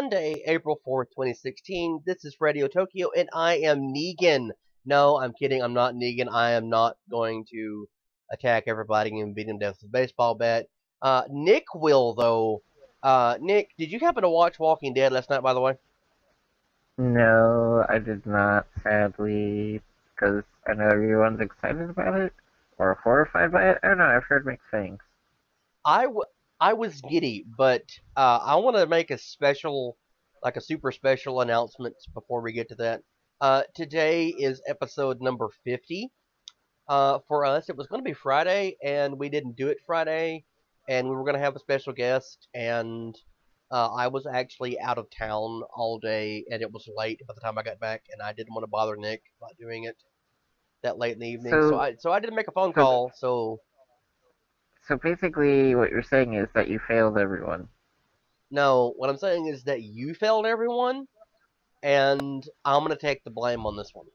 Sunday, April 4th, 2016. This is Radio Tokyo, and I am Negan. No, I'm kidding. I'm not Negan. I am not going to attack everybody and beat them to death with a baseball bat. Nick will, though. Nick, did you happen to watch Walking Dead last night, by the way? No, I did not, sadly, because I know everyone's excited about it, or horrified by it. I don't know, I've heard mixed things. I, w- I was giddy, but I want to make a special, like a super special announcement before we get to that. Today is episode number 50. For us, it was going to be Friday, and we didn't do it Friday, and we were going to have a special guest, and I was actually out of town all day, and it was late by the time I got back, and I didn't want to bother Nick by doing it that late in the evening, so So, I didn't make a phone so, call. So so basically, what you're saying is that you failed everyone. no, what I'm saying is that you failed everyone, and I'm going to take the blame on this one.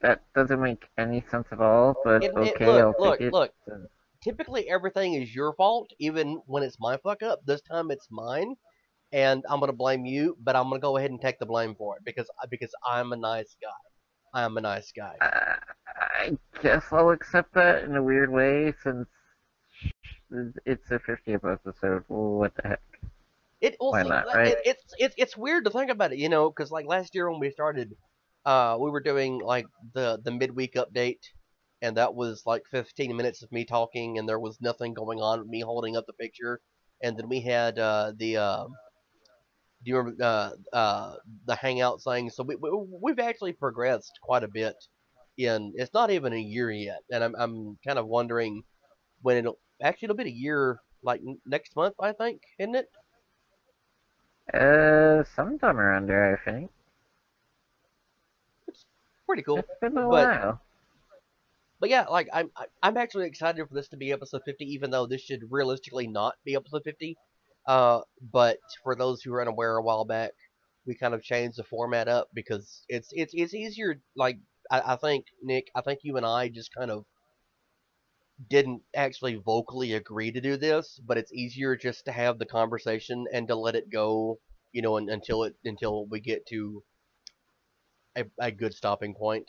That doesn't make any sense at all, but It okay, look I'll take look it. look. Typically, everything is your fault, even when it's my fuck up. This time, it's mine, and I'm gonna blame you, but I'm gonna go ahead and take the blame for it because I'm a nice guy. I am a nice guy. I guess I'll accept that in a weird way, since it's a 50th episode. Well, what the heck? It will Why see. not, right? It's weird to think about it, because like last year when we started, we were doing like the midweek update, and that was like 15 minutes of me talking, and there was nothing going on with me holding up the picture, and then we had the do you remember the hangout thing? So we've actually progressed quite a bit. In it's not even a year yet, and I'm kind of wondering when it'll be a year like next month, I think, isn't it? Sometime around there, I think. It's pretty cool, It's been a but while. yeah, like I'm actually excited for this to be episode 50, even though this should realistically not be episode 50. But for those who are unaware, a while back, we kind of changed the format up because it's easier. Like I think Nick, I think you and I just kind of didn't actually vocally agree to do this, but it's easier just to have the conversation and to let it go, until we get to a good stopping point.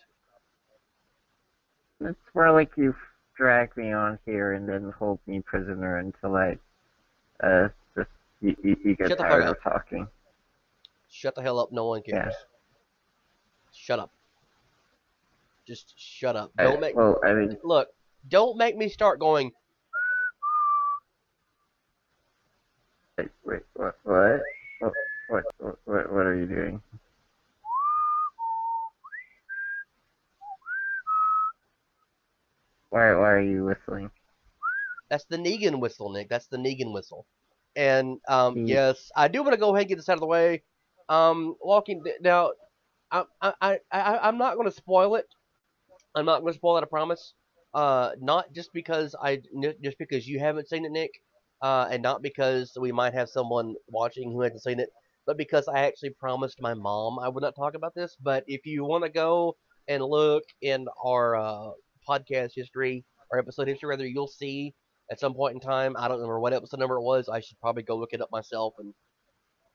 It's more like you drag me on here and then hold me prisoner until I, just, you get Shut the fuck tired up. of talking. Shut the hell up. No one Yeah. cares. Shut up. Just shut up. Well, I mean, Look. Don't make me start going. wait, what? What are you doing? Why are you whistling? That's the Negan whistle, Nick. That's the Negan whistle. And He, yes, I do want to go ahead and get this out of the way. Walking now, I'm not going to spoil it. I'm not going to spoil it. I promise. Not just because you haven't seen it, Nick, and not because we might have someone watching who hasn't seen it, but because I actually promised my mom I would not talk about this. But if you want to go and look in our podcast history or episode history, rather, you'll see at some point in time. I don't remember what episode number it was. I should probably go look it up myself and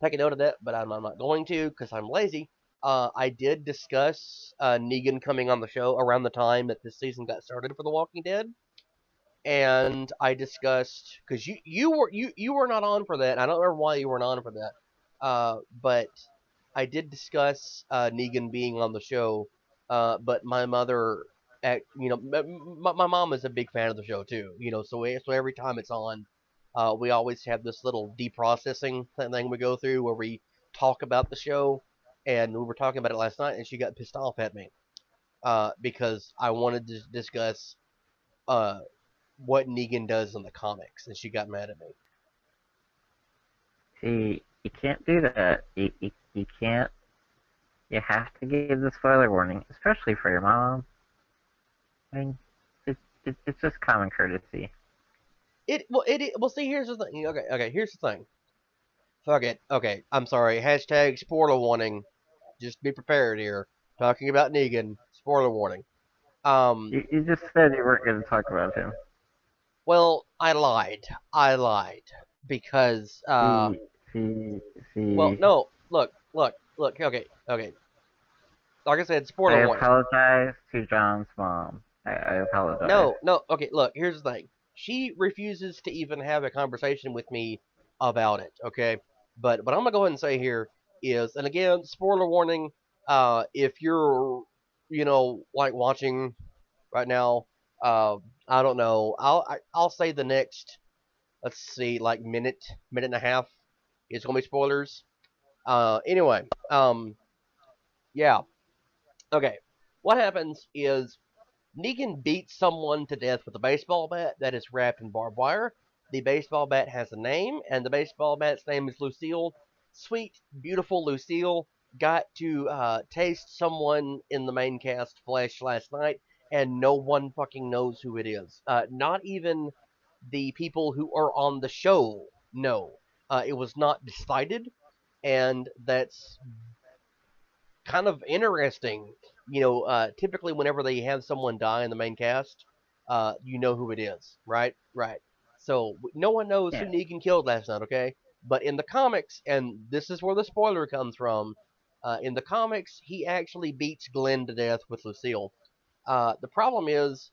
take a note of that, but I'm not going to because I'm lazy. I did discuss Negan coming on the show around the time that this season got started for The Walking Dead, and I discussed because you were not on for that. I don't remember why you weren't on for that, but I did discuss Negan being on the show. But my mother, my mom is a big fan of the show too. So every time it's on, we always have this little deprocessing thing we go through where we talk about the show, and we were talking about it last night, and she got pissed off at me because I wanted to discuss uh, what Negan does in the comics, and she got mad at me. see, you can't do that. You can't. You have to give the spoiler warning, especially for your mom. I mean, it's just common courtesy. Well, see, here's the thing. Okay, here's the thing. Fuck it. Okay, I'm sorry. Hashtag spoiler warning. Just be prepared here. Talking about Negan. Spoiler warning. Um, You just said you weren't going to talk about him. well, I lied. I lied because See, see, Well, see. no, look. Okay. Like I said, I spoiler warning. apologize to John's mom. I apologize. No. Okay, look. Here's the thing. She refuses to even have a conversation with me about it. Okay, but I'm gonna go ahead and say here is, and again, spoiler warning. If you're, like watching right now, uh, I don't know. I'll say the next, let's see, like minute and a half is gonna be spoilers. Anyway, yeah. Okay. What happens is Negan beats someone to death with a baseball bat that is wrapped in barbed wire. The baseball bat has a name, and the baseball bat's name is Lucille. Sweet, beautiful Lucille got to taste someone in the main cast flesh last night, and no one fucking knows who it is. Not even the people who are on the show know. It was not decided, and that's kind of interesting. Typically whenever they have someone die in the main cast, you know who it is, right? Right. So no one knows who Yeah. Negan killed last night, okay? But in the comics, and this is where the spoiler comes from, in the comics, he actually beats Glenn to death with Lucille. The problem is,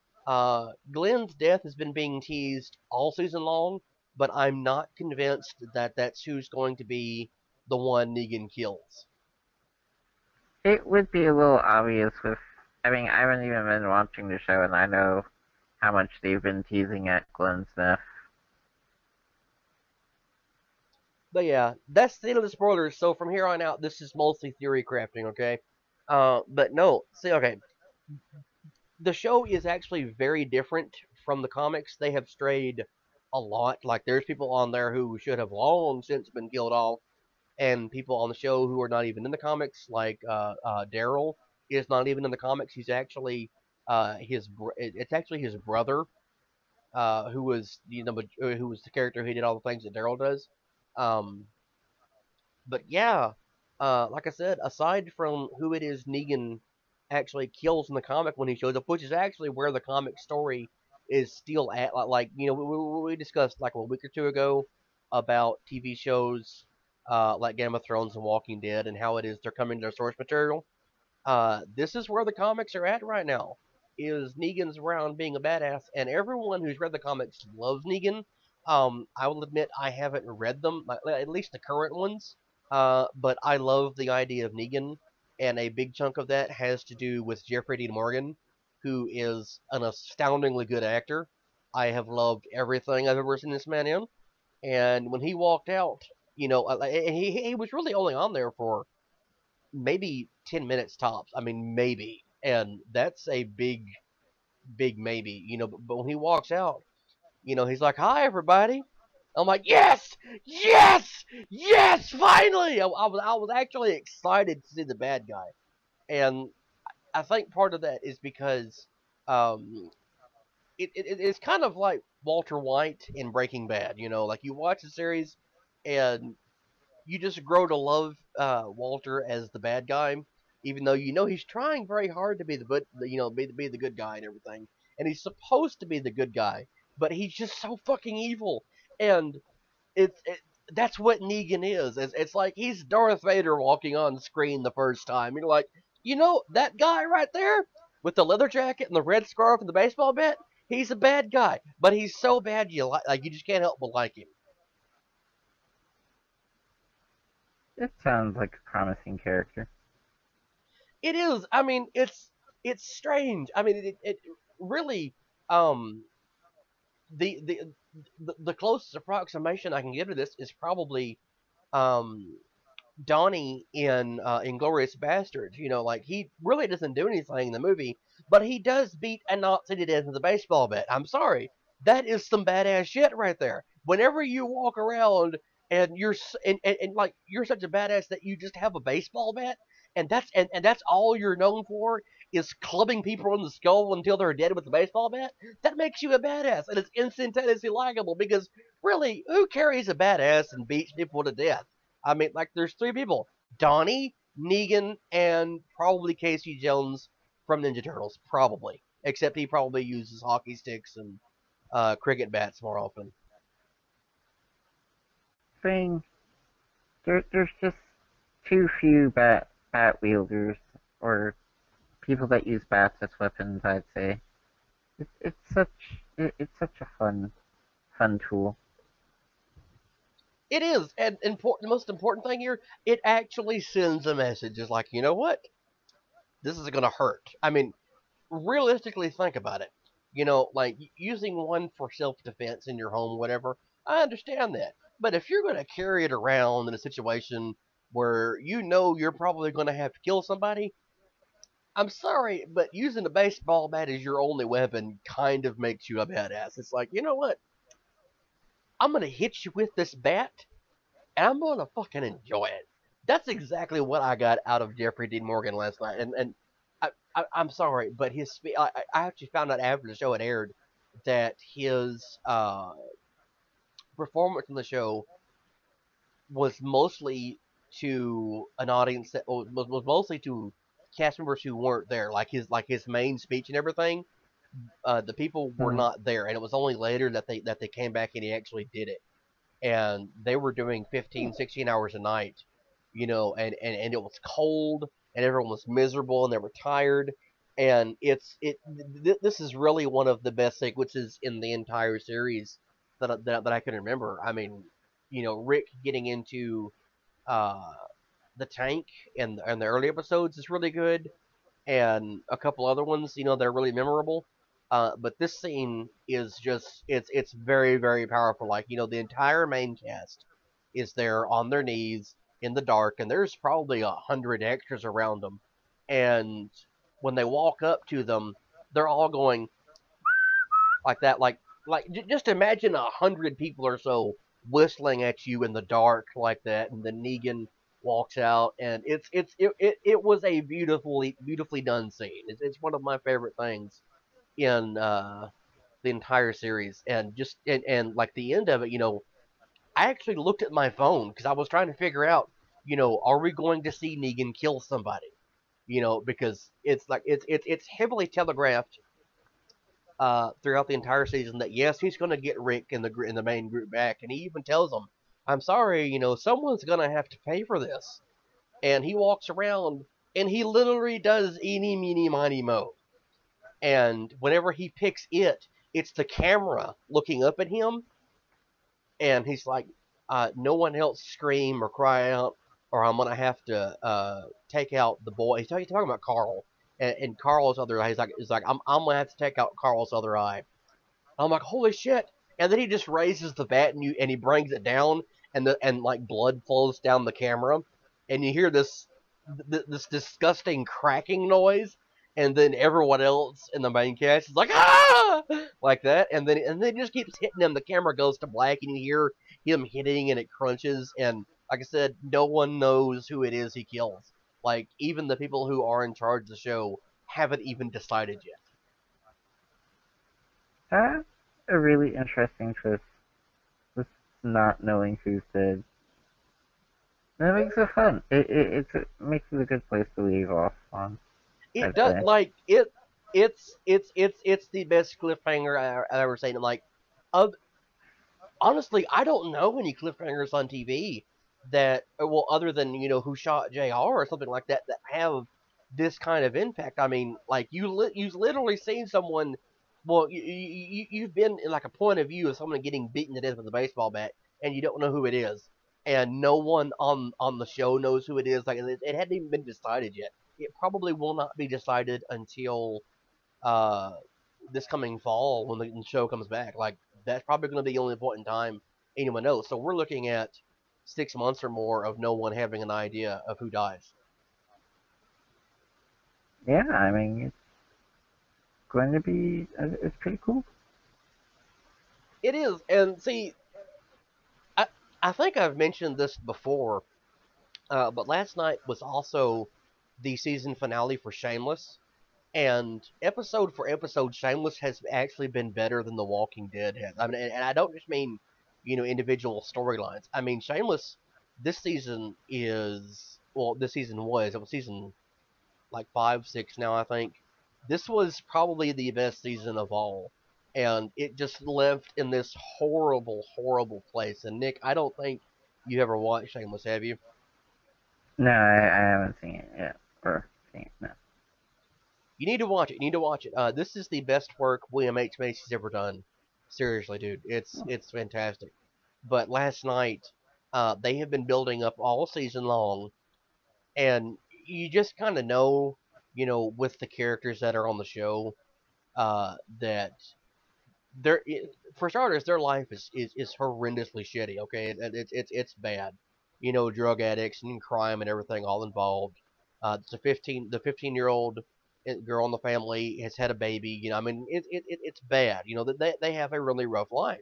Glenn's death has been being teased all season long, but I'm not convinced that that's who's going to be the one Negan kills. It would be a little obvious with. I mean, I haven't even been watching the show, and I know how much they've been teasing at Glenn's death. But yeah, that's the end of the spoilers. So from here on out, this is mostly theory crafting, okay? But no, see, okay, the show is actually very different from the comics. They have strayed a lot. Like there's people on there who should have long since been killed off, and people on the show who are not even in the comics, like Daryl is not even in the comics. He's actually it's actually his brother, who was who was the character who did all the things that Daryl does. Um, but yeah, like I said, aside from who it is Negan actually kills in the comic when he shows up, which is actually where the comic story is still at. Like we discussed like a week or two ago about TV shows like Game of Thrones and Walking Dead and how it is they're coming to their source material. This is where the comics are at right now. Is Negan's around being a badass, and everyone who's read the comics loves Negan. I will admit I haven't read them, at least the current ones. But I love the idea of Negan, and a big chunk of that has to do with Jeffrey Dean Morgan, who is an astoundingly good actor. I have loved everything I've ever seen this man in, and when he walked out, he was really only on there for maybe 10 minutes tops. I mean, maybe. And that's a big maybe, but when he walks out, he's like, hi, everybody. I'm like, yes, yes, yes, finally. I was actually excited to see the bad guy. And I think part of that is because um, it's kind of like Walter White in Breaking Bad. Like you watch the series and you just grow to love Walter as the bad guy, even though he's trying very hard to be the good, be the good guy and everything, and he's supposed to be the good guy, but he's just so fucking evil, and that's what Negan is. It's like he's Darth Vader walking on screen the first time. You're like, that guy right there with the leather jacket and the red scarf and the baseball bat. He's a bad guy, but he's so bad you just can't help but like him. It sounds like a promising character. It is. I mean, it's strange. I mean, it really um the, the the closest approximation I can give to this is probably um Donnie in Inglorious Bastards. Like he really doesn't do anything in the movie, but he does beat a Nazi to death with a baseball bat. I'm sorry, that is some badass shit right there. Whenever you walk around and and like you're such a badass that you just have a baseball bat, and that's all you're known for is clubbing people in the skull until they're dead with a baseball bat. That makes you a badass, and it's instantaneously likable because really, who carries a badass and beats people to death? I mean, like, there's three people: Donnie, Negan, and probably Casey Jones from Ninja Turtles. Probably, except he probably uses hockey sticks and cricket bats more often. Thing there's just too few bat wielders or people that use bats as weapons. I'd say it's such a fun tool. It is, and the most important thing here, it actually sends a message. It's like, you know what? This is going to hurt. I mean, realistically, think about it. Like using one for self defense in your home, whatever. I understand that, but if you're going to carry it around in a situation where you're probably going to have to kill somebody, I'm sorry, but using a baseball bat as your only weapon kind of makes you a badass. It's like, you know what? I'm going to hit you with this bat, and I'm going to fucking enjoy it. That's exactly what I got out of Jeffrey Dean Morgan last night. And I'm sorry, but I actually found out after the show had aired that his performance in the show was mostly to an audience that was mostly to cast members who weren't there, like his main speech and everything. The people were Hmm. not there, and it was only later that they came back and he actually did it. And they were doing 15, 16 hours a night, and it was cold, and everyone was miserable, and they were tired. And this is really one of the best sequences in the entire series that I can remember. I mean, Rick getting into uh, the tank and the early episodes is really good, and a couple other ones, they're really memorable. But this scene is just it's very very powerful. Like the entire main cast is there on their knees in the dark, and there's probably 100 extras around them. And when they walk up to them, they're all going like that. Just imagine 100 people or so whistling at you in the dark like that, and then Negan walks out, and it was a beautifully done scene. It's one of my favorite things in the entire series, and like the end of it, I actually looked at my phone because I was trying to figure out, are we going to see Negan kill somebody? Because it's like it's heavily telegraphed throughout the entire season that yes, he's going to get Rick in the main group back, and he even tells them, "I'm sorry, someone's going to have to pay for this." And he walks around and he literally does eeny, meeny, miny, mo. And whenever he picks it, it's the camera looking up at him, and he's like, "No one else scream or cry out, or I'm gonna have to take out the boy." He's talking about Carl, and Carl's other eye. He's like, I'm gonna have to take out Carl's other eye. I'm like, holy shit! And then he just raises the bat and he brings it down, and like blood flows down the camera, and you hear this disgusting cracking noise, and then everyone else in the main cast is like ah like that, and then it just keeps hitting him. The camera goes to black, and you hear him hitting, and it crunches, and like I said, no one knows who it is he kills. Like even the people who are in charge of the show haven't even decided yet. That's a really interesting twist. Just not knowing who's dead. That makes it fun. It makes it a good place to leave off on. It I'd does say. like it. It's the best cliffhanger I've ever seen. Like, uh, honestly, I don't know any cliffhangers on TV that, well, other than who shot Jr. or something like that have this kind of impact. I mean, like you've literally seen someone. Well, you've been in like a point of view of someone getting beaten to death with a baseball bat, and you don't know who it is, and no one on the show knows who it is. Like it hadn't even been decided yet. It probably will not be decided until uh, this coming fall when the show comes back. Like that's probably going to be the only point in time anyone knows. So we're looking at 6 months or more of no one having an idea of who dies. Yeah, I mean it's going to be. It's pretty cool. It is, and see, I I think I've mentioned this before, but last night was also the season finale for Shameless. And episode for episode, Shameless has actually been better than The Walking Dead has. I mean, and I don't just mean, individual storylines. I mean, Shameless this season is, well, this season was, it was season like 5, 6 now, I think. This was probably the best season of all. And it just left in this horrible, horrible place. And Nick, I don't think You ever watched Shameless? Have you? No, I haven't seen it yet. Or seen it, no. You need to watch it. You need to watch it. This is the best work William H Macy's ever done. Seriously, dude, it's fantastic. But last night, they have been building up all season long, and you just kind of know, with the characters that are on the show, that they're for starters, their life is horrendously shitty. Okay, it's bad. Drug addicts and crime and everything all involved. It's a 15-year-old girl in the family has had a baby. I mean, it's bad. They have a really rough life.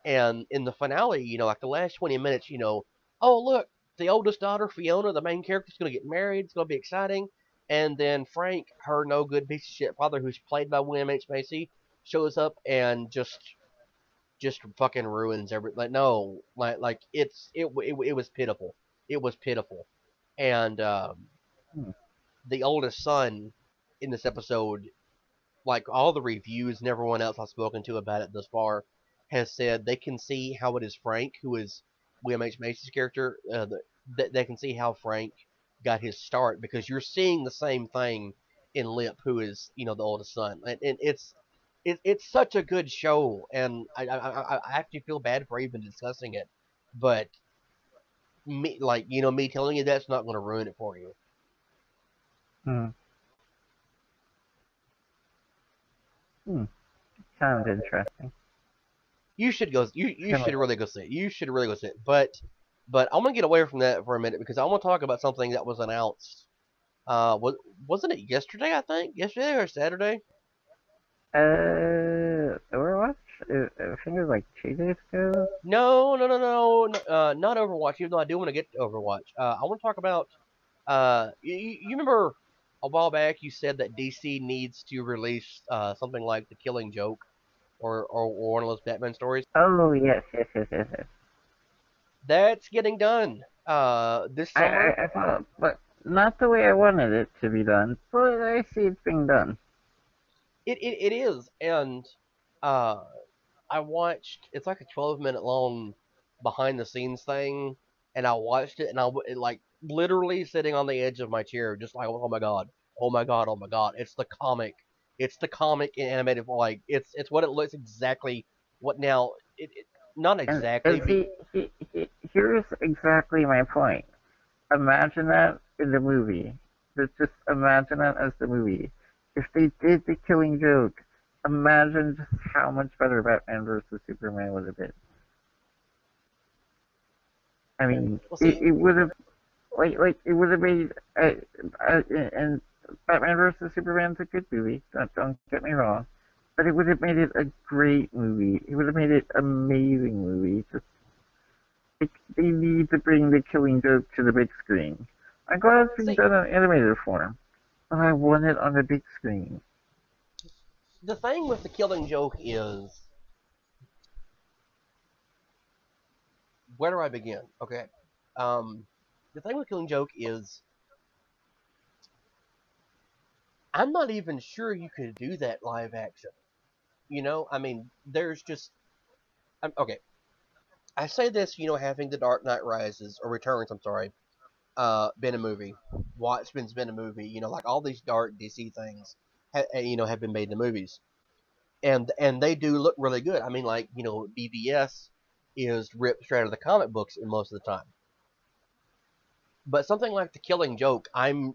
And in the finale, like the last 20 minutes, oh look, the oldest daughter, Fiona, the main character, is gonna get married. It's gonna be exciting. And then Frank, her no good piece of shit father, who's played by William H Macy, shows up and just fucking ruins everything. Like no, it was pitiful. It was pitiful. And Hmm. the oldest son in this episode, like all the reviews and everyone else I've spoken to about it thus far, has said they can see how it is Frank, who is William H Macy's character. They can see how Frank got his start because you're seeing the same thing in Lip, who is the oldest son, and it's such a good show, and I actually feel bad for even discussing it, but me telling you that's not going to ruin it for you. Hmm. Hmm. Sounds interesting. You should go. You Kind should of. really go see it. You should really go see it. But I'm gonna get away from that for a minute because I want to talk about something that was announced. Wasn't it yesterday? I think yesterday or Saturday. Overwatch? I think it was like 2 days ago. No, no, no, no, not Overwatch. Even though I do want to get to Overwatch. I want to talk about. You remember a while back you said that DC needs to release something like The Killing Joke or one of those Batman stories. Oh, yes, yes, yes, yes, yes. That's getting done. This summer. I thought, but not the way I wanted it to be done, but I see it's being done. It is, and uh, I watched. It's like a 12-minute long behind the scenes thing, and I watched it, and like literally sitting on the edge of my chair, just like, oh my god, oh my god, oh my god. It's the comic in animated. Like it's what it looks exactly. What now? Not exactly. And see, here's exactly my point. Imagine that in the movie. Just imagine that as the movie. If they did the Killing Joke, imagine just how much better Batman versus Superman would have been. I mean, Well, see, it would have like it would have made and Batman versus Superman's a good movie. Don't get me wrong, but it would have made it a great movie. It would have made it an amazing movie. Just they need to bring the Killing Joke to the big screen. I'm glad it's being see, done in animated form, but I want it on the big screen. the thing with the Killing Joke is, where do I begin? Okay, um, the thing with Killing Joke is I'm not even sure you could do that live action. I mean, there's just okay. I say this, having The Dark Knight Rises or Returns, I'm sorry, been a movie. Watchmen's been a movie. Like all these dark DC things, have been made into movies, and they do look really good. I mean, like BVS is ripped straight out of the comic books in most of the time. But something like The Killing Joke, I'm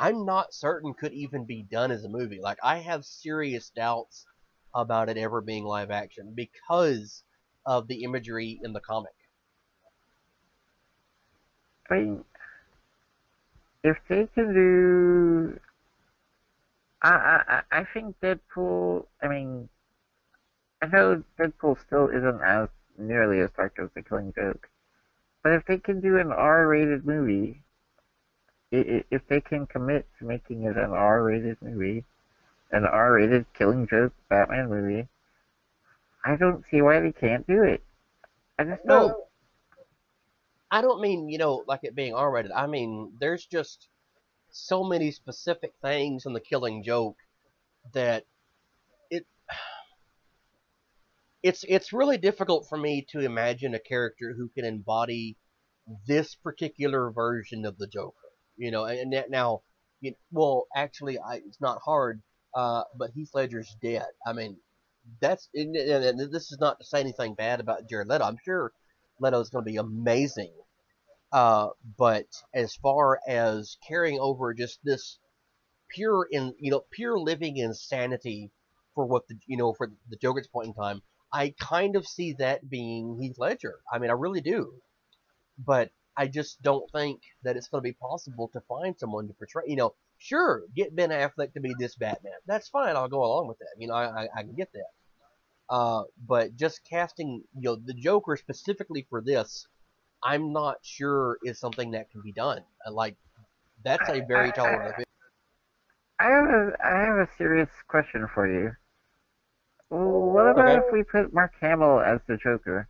not certain could even be done as a movie. Like I have serious doubts about it ever being live action because of the imagery in the comic. I mean, if they can do, I think Deadpool. I mean, I know Deadpool still isn't as nearly as dark as The Killing Joke, but if they can do an R-rated movie, if they can commit to making it an R-rated movie, an R-rated Killing Joke Batman movie, I don't see why they can't do it. I just don't. No, I don't mean like it being R-rated. I mean there's just so many specific things in The Killing Joke that it it's really difficult for me to imagine a character who can embody this particular version of the Joker. And now, well, actually, it's not hard. But Heath Ledger's dead. I mean, and this is not to say anything bad about Jared Leto. I'm sure Leto's going to be amazing. Uh, but as far as carrying over just this pure living insanity for what for the Joker's point in time, I kind of see that being Heath Ledger. I mean, I really do. But I just don't think that it's going to be possible to find someone to portray. Sure, get Ben Affleck to be this Batman. That's fine. I'll go along with that. I can get that. But just casting, the Joker specifically for this, I'm not sure is something that can be done. Like, that's a I, very tall I, order. I have a serious question for you. What about Okay. if we put Mark Hamill as the Joker?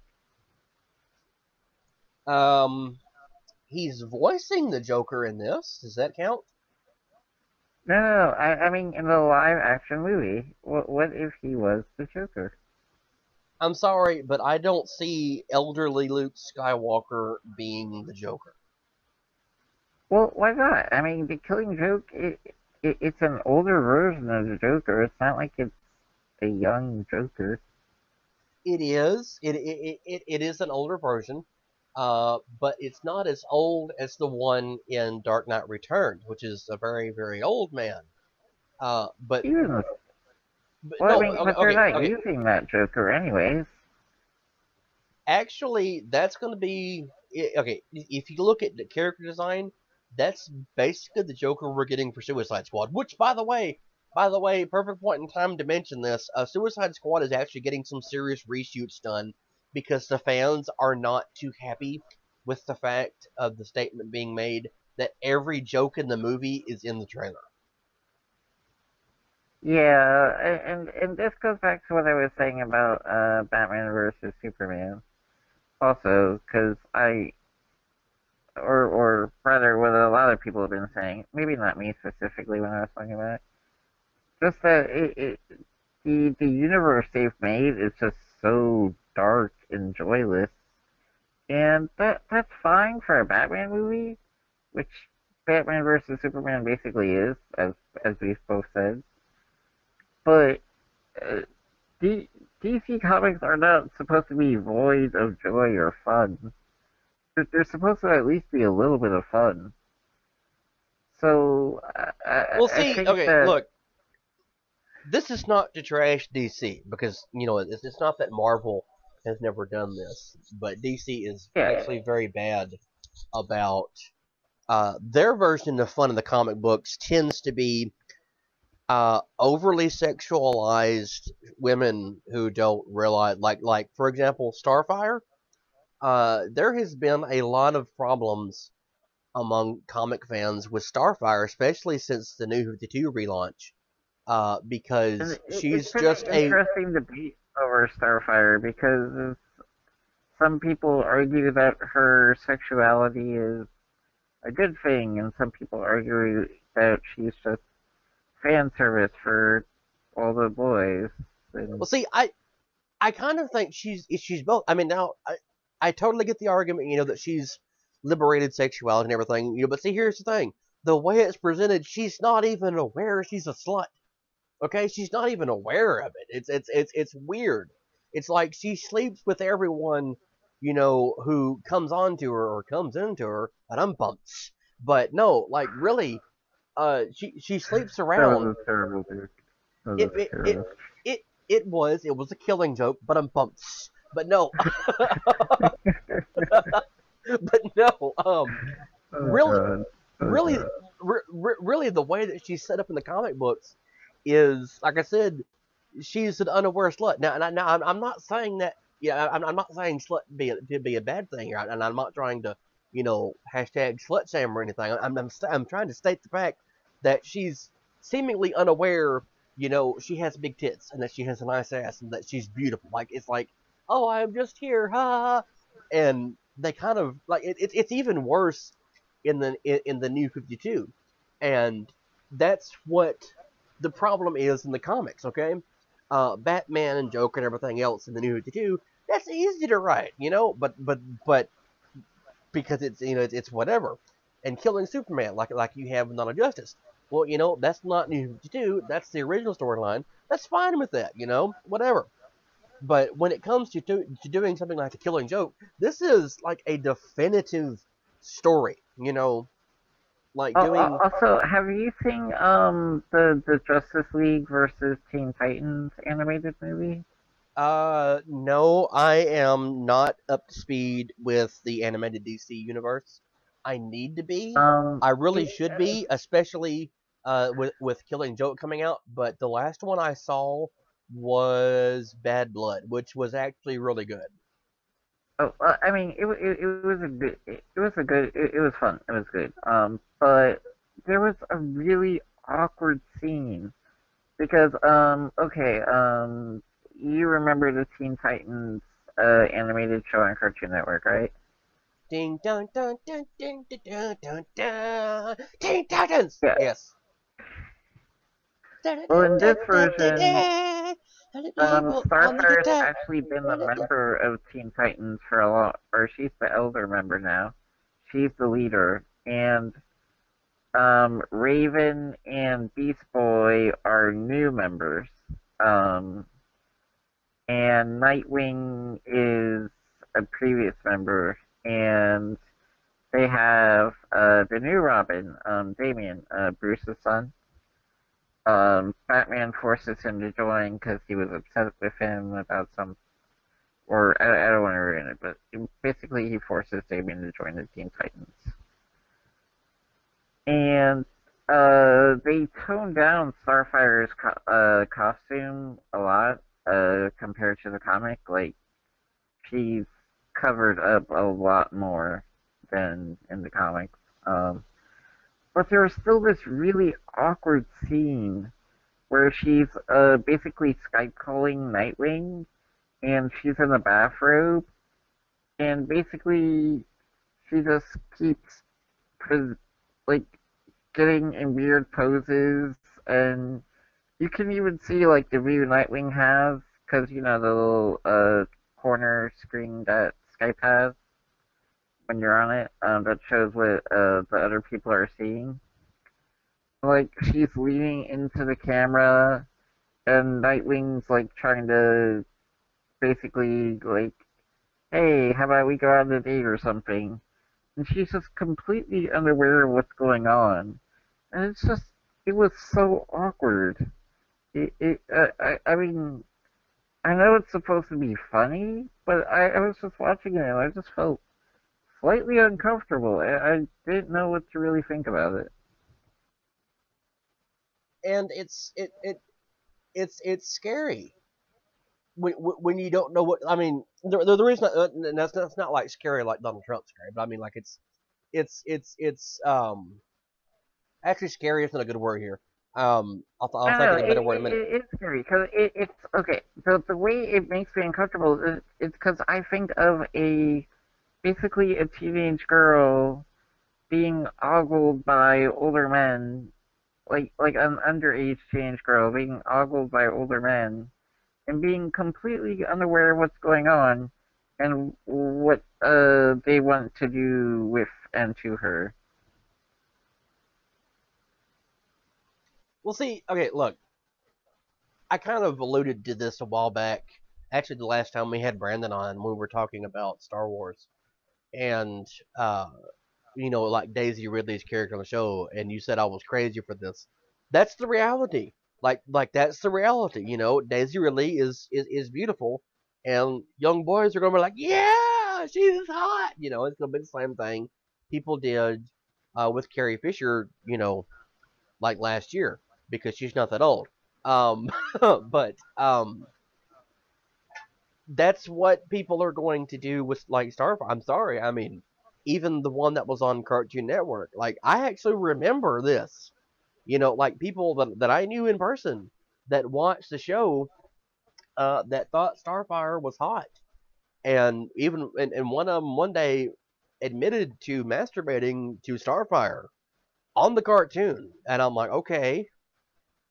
Um, he's voicing the Joker in this. Does that count? No. I mean, in the live action movie, what if he was the Joker? I'm sorry, but I don't see elderly Luke Skywalker being the Joker. Well, why not? I mean, the Killing Joke, it's an older version of the Joker. It's not like it's a young Joker. It is. It is an older version, but it's not as old as the one in Dark Knight Returns, which is a very, very old man. But Even, well, I no, mean, okay, but they're okay, not okay. using that Joker anyways. Actually, that's going to be okay. If you look at the character design, that's basically the Joker we're getting for Suicide Squad. Which, by the way, perfect point in time to mention this. Suicide Squad is actually getting some serious reshoots done because the fans are not too happy with the fact of the statement being made that every joke in the movie is in the trailer. Yeah, and this goes back to what I was saying about Batman versus Superman. Also, because or rather, what a lot of people have been saying, maybe not me specifically when I was talking about it, just that the universe they've made is just so dark and joyless, and that's fine for a Batman movie, which Batman versus Superman basically is, as we've both said. But uh, D, DC comics are not supposed to be void of joy or fun. They're supposed to at least be a little bit of fun. So Well, I see, think okay, that look, this is not to trash DC because it's not that Marvel has never done this, but DC is yeah, actually very bad about their version of fun in the comic books tends to be overly sexualized women who don't realize, like for example, Starfire. There has been a lot of problems among comic fans with Starfire, especially since the New 52 relaunch, and because it's she's been just an a interesting debate over Starfire because some people argue that her sexuality is a good thing, and some people argue that she's just fan service for all the boys. And well. See, I kind of think she's both. I mean, now I totally get the argument, that she's liberated sexuality and everything, but see, here's the thing: the way it's presented, she's not even aware she's a slut. Okay, she's not even aware of it. It's weird. It's like she sleeps with everyone, who comes onto her or comes into her, and I'm bumps. But no, like really, she sleeps that around. was a terrible dude. That It was it it terrible. it, it was a killing joke, but I'm bumps. But no, but no, Oh really, god. Oh really, god. really, the way that she's set up in the comic books is, like I said, she's an unaware slut. Now I'm not saying that. Yeah, I'm not saying slut to be a bad thing here, and I'm not trying to, hashtag slut shame or anything. I'm trying to state the fact that she's seemingly unaware. She has big tits and that she has a nice ass and that she's beautiful. Like it's like, oh, I'm just here, ha ha. Ha. And they kind of like it's even worse in the New 52, and that's what the problem is in the comics. Okay, Batman and Joker and everything else in the New 52, that's easy to write, but because it's whatever. And killing Superman like you have in Dawn of Justice. Well, that's not New 52. That's the original storyline. That's fine with that, whatever. But when it comes to doing something like the Killing Joke, this is like a definitive story. Like doing. Also, have you seen the Justice League versus Teen Titans animated movie? No, I am not up to speed with the animated DC universe. I need to be. Um, I really it, should be, especially with Killing Joke coming out. But the last one I saw was Bad Blood, which was actually really good. I mean, it was a good, it was a good, it was fun, it was good. But there was a really awkward scene because, okay, you remember the Teen Titans animated show on Cartoon Network, right? Ding dong dong ding ding ding dong dong dong. Teen Titans. Yeah. Yes. Well, in this version, Starfire's actually been a member of Teen Titans for a lot, or she's the elder member now. She's the leader, and Raven and Beast Boy are new members. Um, and Nightwing is a previous member, and they have the new Robin, Damian, Bruce's son. Batman forces him to join because he was upset with him about some, or I don't want to ruin it, but basically he forces Damian to join the Teen Titans. And they toned down Starfire's costume a lot compared to the comic. Like, she's covered up a lot more than in the comics. But there was still this really awkward scene where she's basically Skype calling Nightwing, and she's in a bathrobe, and basically she just keeps like getting in weird poses, and you can even see like the view Nightwing has, because the little corner screen that Skype has when you're on it, that shows what the other people are seeing. Like, she's leaning into the camera, and Nightwing's like trying to basically like, hey, how about we go on a date or something? And she's just completely unaware of what's going on, and it was so awkward. I mean, I know it's supposed to be funny, but I was just watching it and I just felt slightly uncomfortable. I didn't know what to really think about it. And it's scary when you don't know what. I mean, the reason that's not like scary like Donald Trump scary, but I mean like it's actually scary is not a good word here. I'll I think don't of know. a better word in a minute. It's scary because it's okay. The way it makes me uncomfortable is because I think of basically a teenage girl being ogled by older men, like an underage teenage girl being ogled by older men, and being completely unaware of what's going on and what they want to do with and to her. Well, see, okay, look, I kind of alluded to this a while back. Actually, the last time we had Brandon on, we were talking about Star Wars, and uh, like Daisy Ridley's character on the show, and you said I was crazy for this. That's the reality. Like that's the reality. Daisy Ridley is beautiful, and young boys are gonna be like, yeah, she's hot. It's gonna be the same thing people did with Carrie Fisher. Like last year because she's not that old. Um, but that's what people are going to do with like Starfire. I'm sorry. I mean, even the one that was on Cartoon Network. Like I actually remember this. Like people that I knew in person that watched the show that thought Starfire was hot, and even and one of them one day admitted to masturbating to Starfire on the cartoon, and I'm like, okay,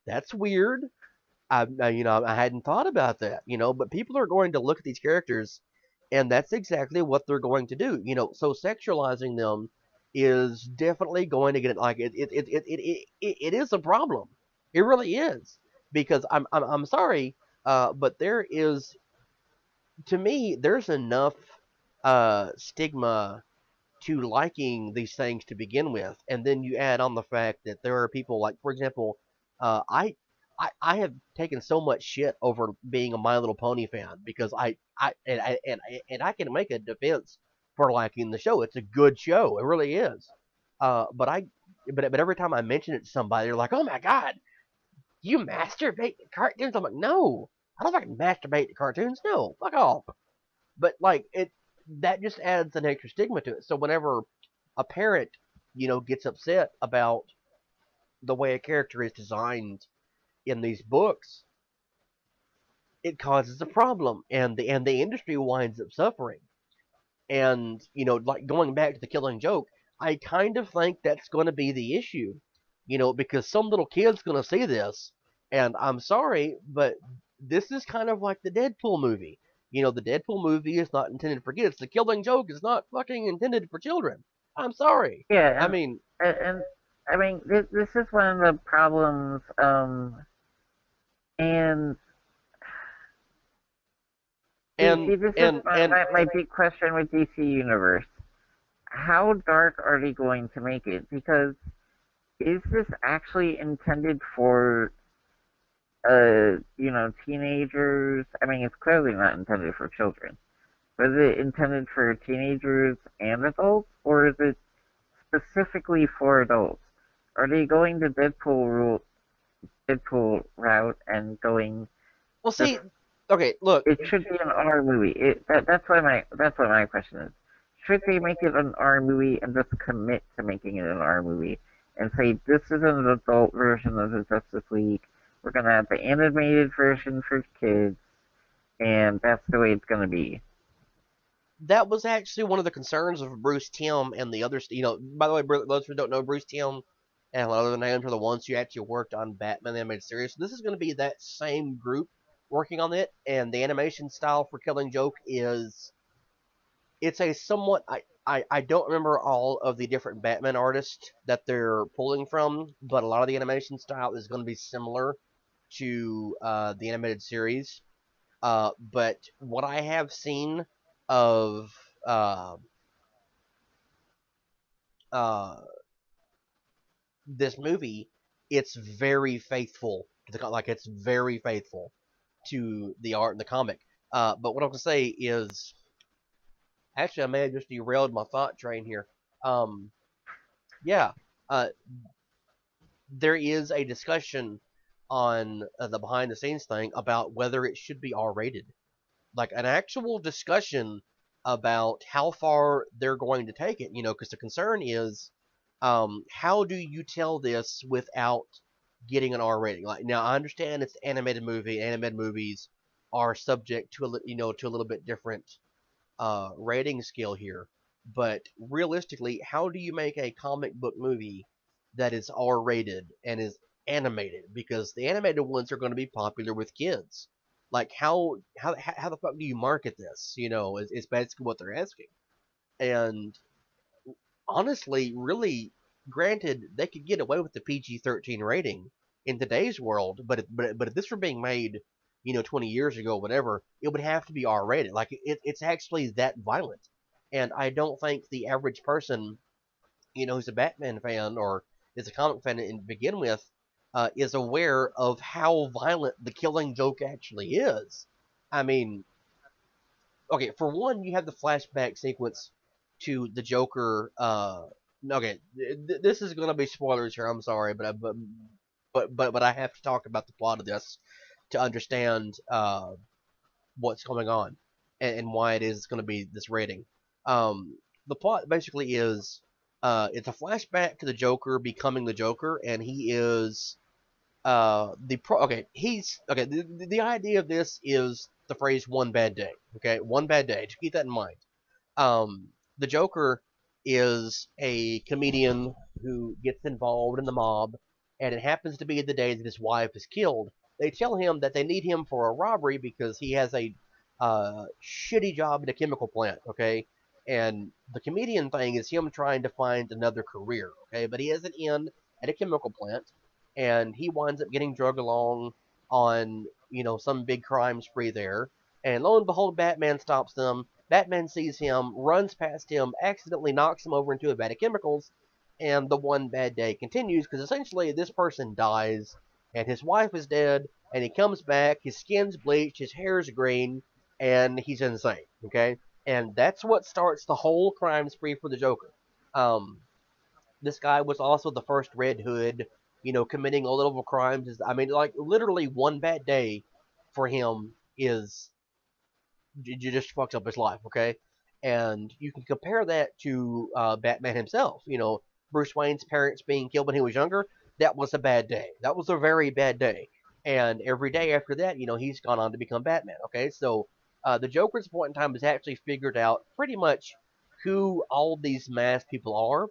that's weird. I hadn't thought about that, but people are going to look at these characters, and that's exactly what they're going to do, So sexualizing them is definitely going to get it. Like it is a problem. It really is because I'm sorry, but to me, there's enough stigma to liking these things to begin with, and then you add on the fact that there are people like, for example, uh, I, I have taken so much shit over being a My Little Pony fan because I can make a defense for liking the show. It's a good show, it really is. But every time I mention it to somebody, they're like, "Oh my god, you masturbate to cartoons?" I'm like, "No, I don't fucking masturbate to cartoons. No, fuck off." But like that just adds an extra stigma to it. So whenever a parent, gets upset about the way a character is designed in these books, it causes a problem, and the industry winds up suffering. And like going back to the Killing Joke, I kind of think that's going to be the issue, because some little kid's going to see this, and I'm sorry, but this is kind of like the Deadpool movie. The Deadpool movie is not intended for kids. The Killing Joke is not fucking intended for children. I'm sorry. Yeah, I mean, and I mean, this is one of the problems. And and see, this is and and my big question with DC Universe. How dark are they going to make it? Because is this actually intended for, teenagers? I mean, it's clearly not intended for children. But is it intended for teenagers and adults, or is it specifically for adults? Are they going the Deadpool route and going well, just see, okay, look, it should be an R movie. That's what my question is. Should they make it an R movie and just commit to making it an R movie and say this is an adult version of the Justice League? We're gonna have the animated version for kids, and that's the way it's gonna be. that was actually one of the concerns of Bruce Timm and the others. By the way, those who don't know, Bruce Timm and a lot of the names are the ones who actually worked on Batman the Animated Series. This is going to be that same group working on it, and the animation style for Killing Joke is it's a somewhat I don't remember all of the different Batman artists that they're pulling from, but a lot of the animation style is going to be similar to the animated series. But what I have seen of uh, uh, this movie, it's very faithful to it's very faithful to the art in the comic. But what I'm gonna say is, actually, I may have just derailed my thought train here. Um, yeah, uh, there is a discussion on the behind the scenes thing about whether it should be R rated, like an actual discussion about how far they're going to take it. Because the concern is, how do you tell this without getting an R rating? Like now, I understand it's an animated movie. Animated movies are subject to to a little bit different rating scale here. But realistically, how do you make a comic book movie that is R rated and is animated? Because the animated ones are going to be popular with kids. Like how the fuck do you market this? Is basically what they're asking. And honestly, really, granted, they could get away with the PG-13 rating in today's world, but if this were being made, 20 years ago, whatever, it would have to be R-rated. Like it's actually that violent, and I don't think the average person, who's a Batman fan or is a comic fan to begin with, is aware of how violent the Killing Joke actually is. I mean, okay, for one, you have the flashback sequence to the Joker. Okay, this is going to be spoilers here. I'm sorry, but I have to talk about the plot of this to understand what's going on and why it is it's going to be this rating. The plot basically is it's a flashback to the Joker becoming the Joker, and he is okay, the idea of this is the phrase one bad day. Okay, one bad day. Just keep that in mind. Um, the Joker is a comedian who gets involved in the mob, and it happens to be the day that his wife is killed. they tell him that they need him for a robbery because he has a shitty job at a chemical plant. Okay, and the comedian thing is him trying to find another career. Okay, but he has an in at a chemical plant, and he winds up getting drugged along on some big crime spree there. And lo and behold, Batman stops them. Batman sees him, runs past him, accidentally knocks him over into a vat of chemicals, and the one bad day continues because essentially this person dies, and his wife is dead, and he comes back, his skin's bleached, his hair's green, and he's insane. Okay, and that's what starts the whole crime spree for the Joker. Um, this guy was also the first Red Hood, committing low level crimes. I mean, like literally one bad day for him is just fucks up his life. Okay, and you can compare that to Batman himself. Bruce Wayne's parents being killed when he was younger. That was a bad day. That was a very bad day. And every day after that, he's gone on to become Batman. Okay, so the Joker's point in time has actually figured out pretty much who all these masked people are.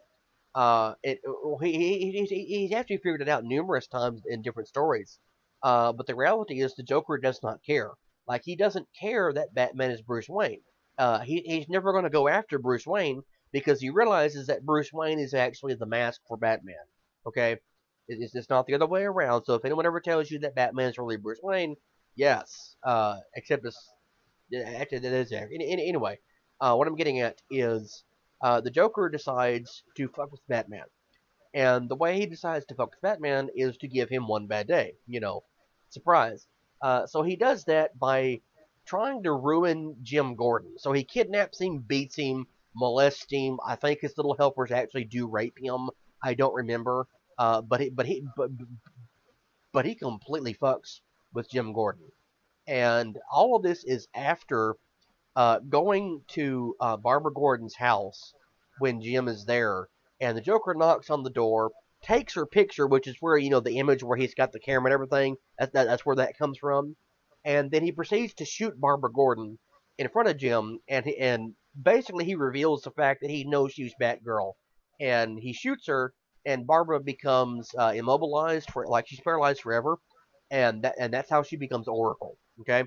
It he's actually figured it out numerous times in different stories. But the reality is the Joker does not care. Like he doesn't care that Batman is Bruce Wayne. He's never going to go after Bruce Wayne because he realizes that Bruce Wayne is actually the mask for Batman. Okay, it's not the other way around. So if anyone ever tells you that Batman is really Bruce Wayne, yes, except it's actually that is there. Anyway, what I'm getting at is the Joker decides to fuck with Batman. And the way he decides to fuck with Batman is to give him one bad day. Surprise. So he does that by trying to ruin Jim Gordon. So he kidnaps him, beats him, molests him. I think his little helpers actually do rape him. I don't remember. But he completely fucks with Jim Gordon. And all of this is after going to Barbara Gordon's house when Jim is there, and the Joker knocks on the door, takes her picture, which is where the image where he's got the camera and everything. That's where that comes from, and then he proceeds to shoot Barbara Gordon in front of Jim, and basically he reveals the fact that he knows she's Batgirl, and he shoots her, and Barbara becomes immobilized for like she's paralyzed forever, and that's how she becomes Oracle. Okay,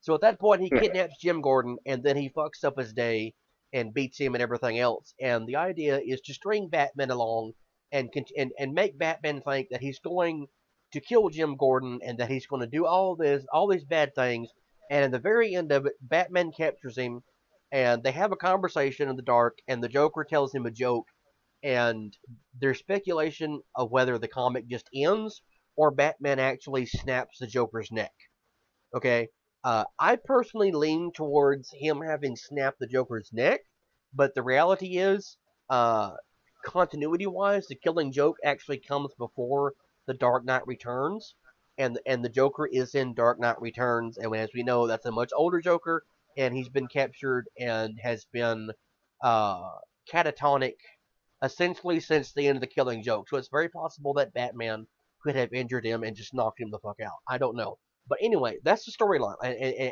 so at that point, he Yeah, kidnaps Jim Gordon, and then he fucks up his day and beats him and everything else. And the idea is to string Batman along and make Batman think that he's going to kill Jim Gordon and that he's going to do all these bad things. And at the very end of it, Batman captures him, and they have a conversation in the dark. And the Joker tells him a joke, and there's speculation of whether the comic just ends or Batman actually snaps the Joker's neck. Okay. I personally lean towards him having snapped the Joker's neck, but the reality is, uh, continuity wise, the Killing Joke actually comes before the Dark Knight Returns, and the Joker is in Dark Knight Returns, and as we know, that's a much older Joker, and he's been captured and has been uh, catatonic essentially since the end of the Killing Joke. So it's very possible that Batman could have injured him and just knocked him the fuck out. I don't know. But anyway, that's the storyline.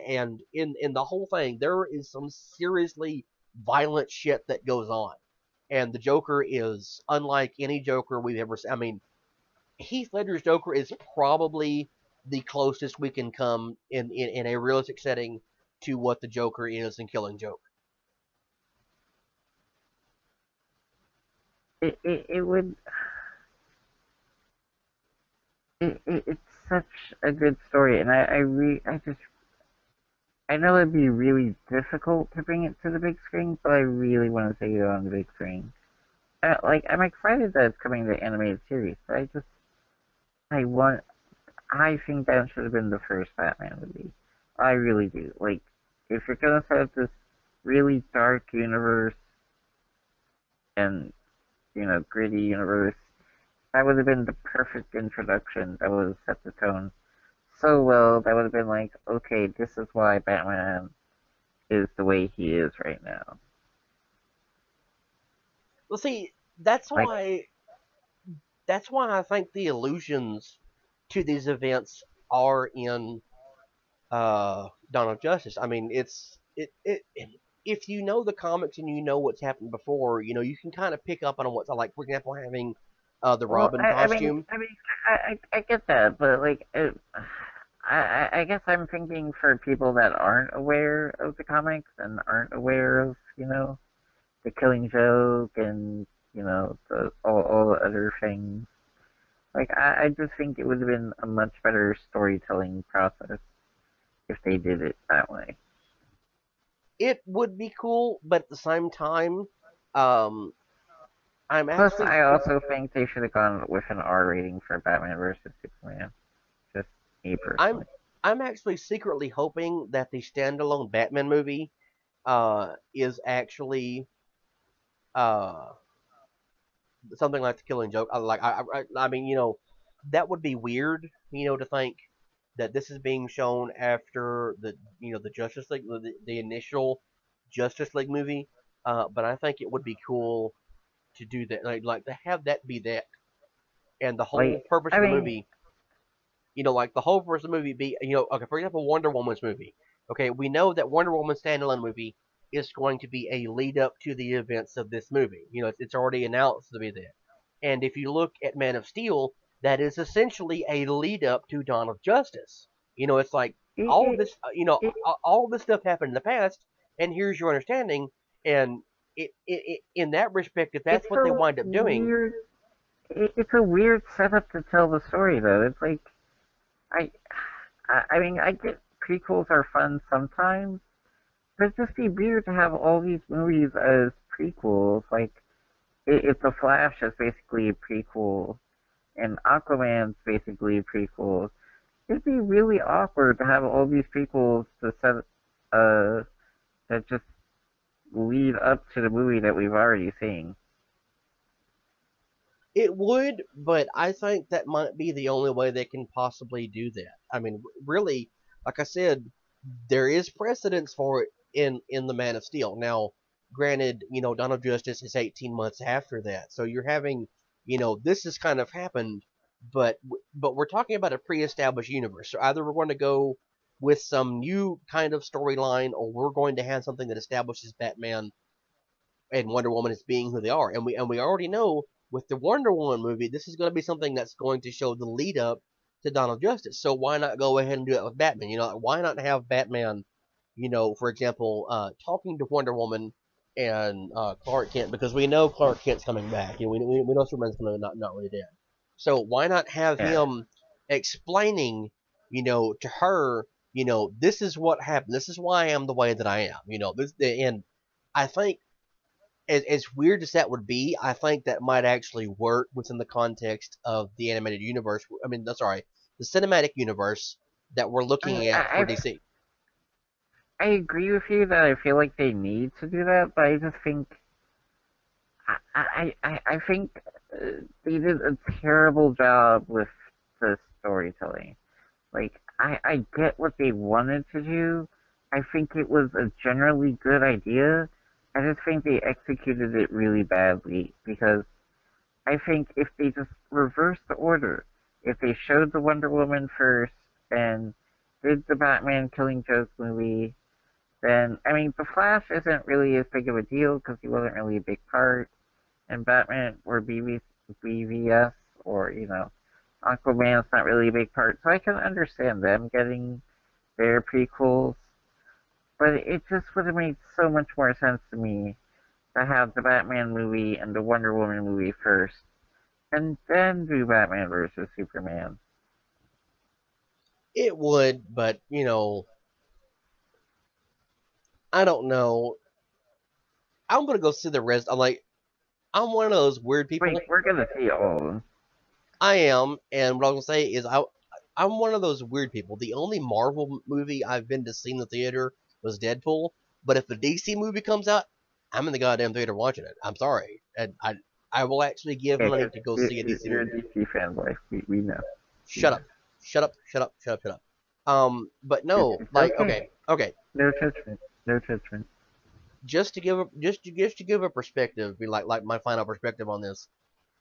And in the whole thing, there is some seriously violent shit that goes on. And the Joker is unlike any Joker we've ever seen. I mean, Heath Ledger's Joker is probably the closest we can come in a realistic setting to what the Joker is in Killing Joke. it would. It's such a good story, and I just I know it'd be really difficult to bring it to the big screen, but I really want to see it on the big screen. I'm excited that it's coming to the animated series, but I want, I think that should have been the first Batman movie. I really do. Like, if you're gonna set up this really dark universe and, gritty universe, that would have been the perfect introduction. That would have set the tone so well. That would have been like, okay, this is why Batman is the way he is right now. Well, see, that's Like, why that's why I think the allusions to these events are in Dawn of Justice. I mean, if you know the comics and you know what's happened before, you can kind of pick up on what's like. For example, having the Well, Robin costume. I get that, but like, I guess I'm thinking for people that aren't aware of the comics and aren't aware of, the Killing Joke and, all the other things. Like, I just think it would have been a much better storytelling process if they did it that way. It would be cool, but at the same time, um, I'm Plus, actually I also think they should have gone with an R rating for Batman versus Superman. Just me I'm personally. I'm actually secretly hoping that the standalone Batman movie is actually uh something like the Killing Joke. I mean, that would be weird, to think that this is being shown after the Justice League, the initial Justice League movie. But I think it would be cool to do that, like to have that be that, and the whole Like, purpose I of the mean, movie, like the whole purpose of the movie be, okay, for example, Wonder Woman's movie. Okay, we know that Wonder Woman's standalone movie is going to be a lead up to the events of this movie. It's already announced to be that. And if you look at Man of Steel, that is essentially a lead up to Dawn of Justice. It's like it, all of it, this, it, all of this stuff happened in the past, and here's your understanding. And in that respect, if that's it's what they a wind up doing, weird, it's a weird setup to tell the story, though. It's like, I, I mean, I get prequels are fun sometimes, but it'd just be weird to have all these movies as prequels. Like, it's a Flash is basically a prequel, and Aquaman's basically a prequel. It'd be really awkward to have all these prequels to set, that just lead up to the movie that we've already seen. it would, but I think that might be the only way they can possibly do that. I mean, really, like I said, there is precedence for it in the Man of Steel. Now, granted, Dawn of Justice is 18 months after that, so you're having, this has kind of happened, but we're talking about a pre-established universe. So either we're going to go with some new kind of storyline, or we're going to have something that establishes Batman and Wonder Woman as being who they are. And we already know with the Wonder Woman movie, this is going to be something that's going to show the lead up to Dawn of Justice. So why not go ahead and do that with Batman? Why not have Batman, for example, talking to Wonder Woman and Clark Kent, because we know Clark Kent's coming back. We know Superman's going to not really dead. So why not have Yeah. him explaining, to her, this is what happened. This is why I am the way that I am. And I think as weird as that would be, I think that might actually work within the context of the animated universe. I mean, sorry, the cinematic universe that we're I mean, looking at for DC. I agree with you that I feel like they need to do that, but I just think I think they did a terrible job with the storytelling. Like, I get what they wanted to do. I think it was a generally good idea. I just think they executed it really badly because I think if they just reversed the order, if they showed the Wonder Woman first and did the Batman Killing Joke movie, then, I mean, the Flash isn't really as big of a deal because he wasn't really a big part, and Batman or BVS or, Aquaman's not really a big part, so I can understand them getting their prequels, but it just would have made so much more sense to me to have the Batman movie and the Wonder Woman movie first, and then do Batman versus Superman. It would, but I don't know. I'm gonna go see the rest. I'm one of those weird Wait, people. we're gonna see all of them. I am, and what I'm gonna say is I'm one of those weird people. The only Marvel movie I've been to see in the theater was Deadpool. But if the DC movie comes out, I'm in the goddamn theater watching it. I'm sorry, and I will actually give Yeah, money because to go see a DC you're a movie. DC fanboy. We know. We Shut know. up, shut up, shut up, shut up, shut up. But no, It's like okay. okay, okay. No judgment. No judgment. Just to give a perspective, be like my final perspective on this,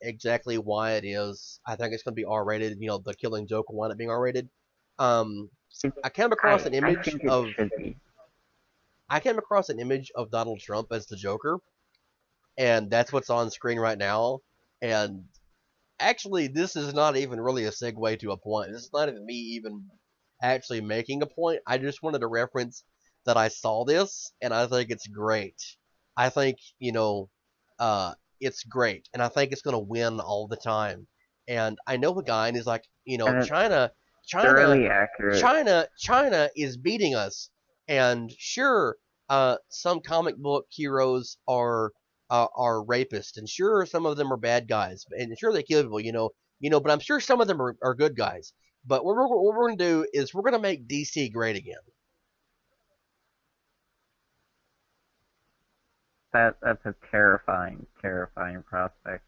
exactly why it is. I think it's going to be R-rated. The Killing Joke will wind up being R-rated. Um, It, I came across an I image think it of should be. I came across an image of Donald Trump as the Joker, and that's what's on screen right now. And actually, this is not even really a segue to a point. This is not even me even actually making a point. I just wanted to reference that I saw this and I think it's great. I think, it's great and I think it's going to win all the time. And I know a guy and he's like, And it's China, thoroughly accurate. China is beating us. And sure, some comic book heroes are rapists, and sure some of them are bad guys, and sure they kill people, but I'm sure some of them are good guys. But what we're gonna do is we're gonna make DC great again. That's a terrifying, terrifying prospect.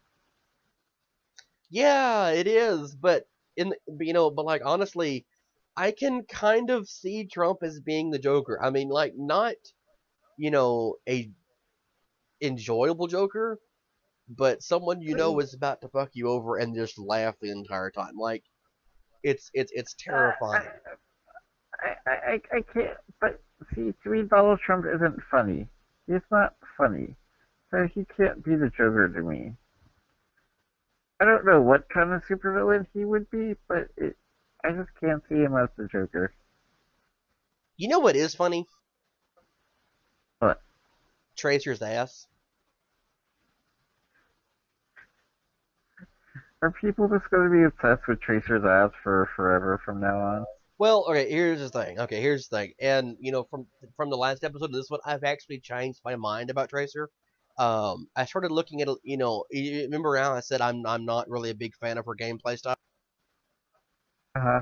Yeah, it is, but but like honestly, I can kind of see Trump as being the Joker. I mean, like not a enjoyable Joker, but someone is about to fuck you over and just laugh the entire time. Like it's I, terrifying. I can't. But see, to me, Donald Trump isn't funny. He's not funny, so he can't be the Joker to me. I don't know what kind of supervillain he would be, but I just can't see him as the Joker. You know what is funny? But Tracer's ass. are people just going to be obsessed with Tracer's ass for forever from now on? Well, okay, here's the thing. Okay, here's the thing. And from the last episode to this one, I've actually changed my mind about Tracer. I started looking at you remember now I said I'm not really a big fan of her gameplay style. Uh huh.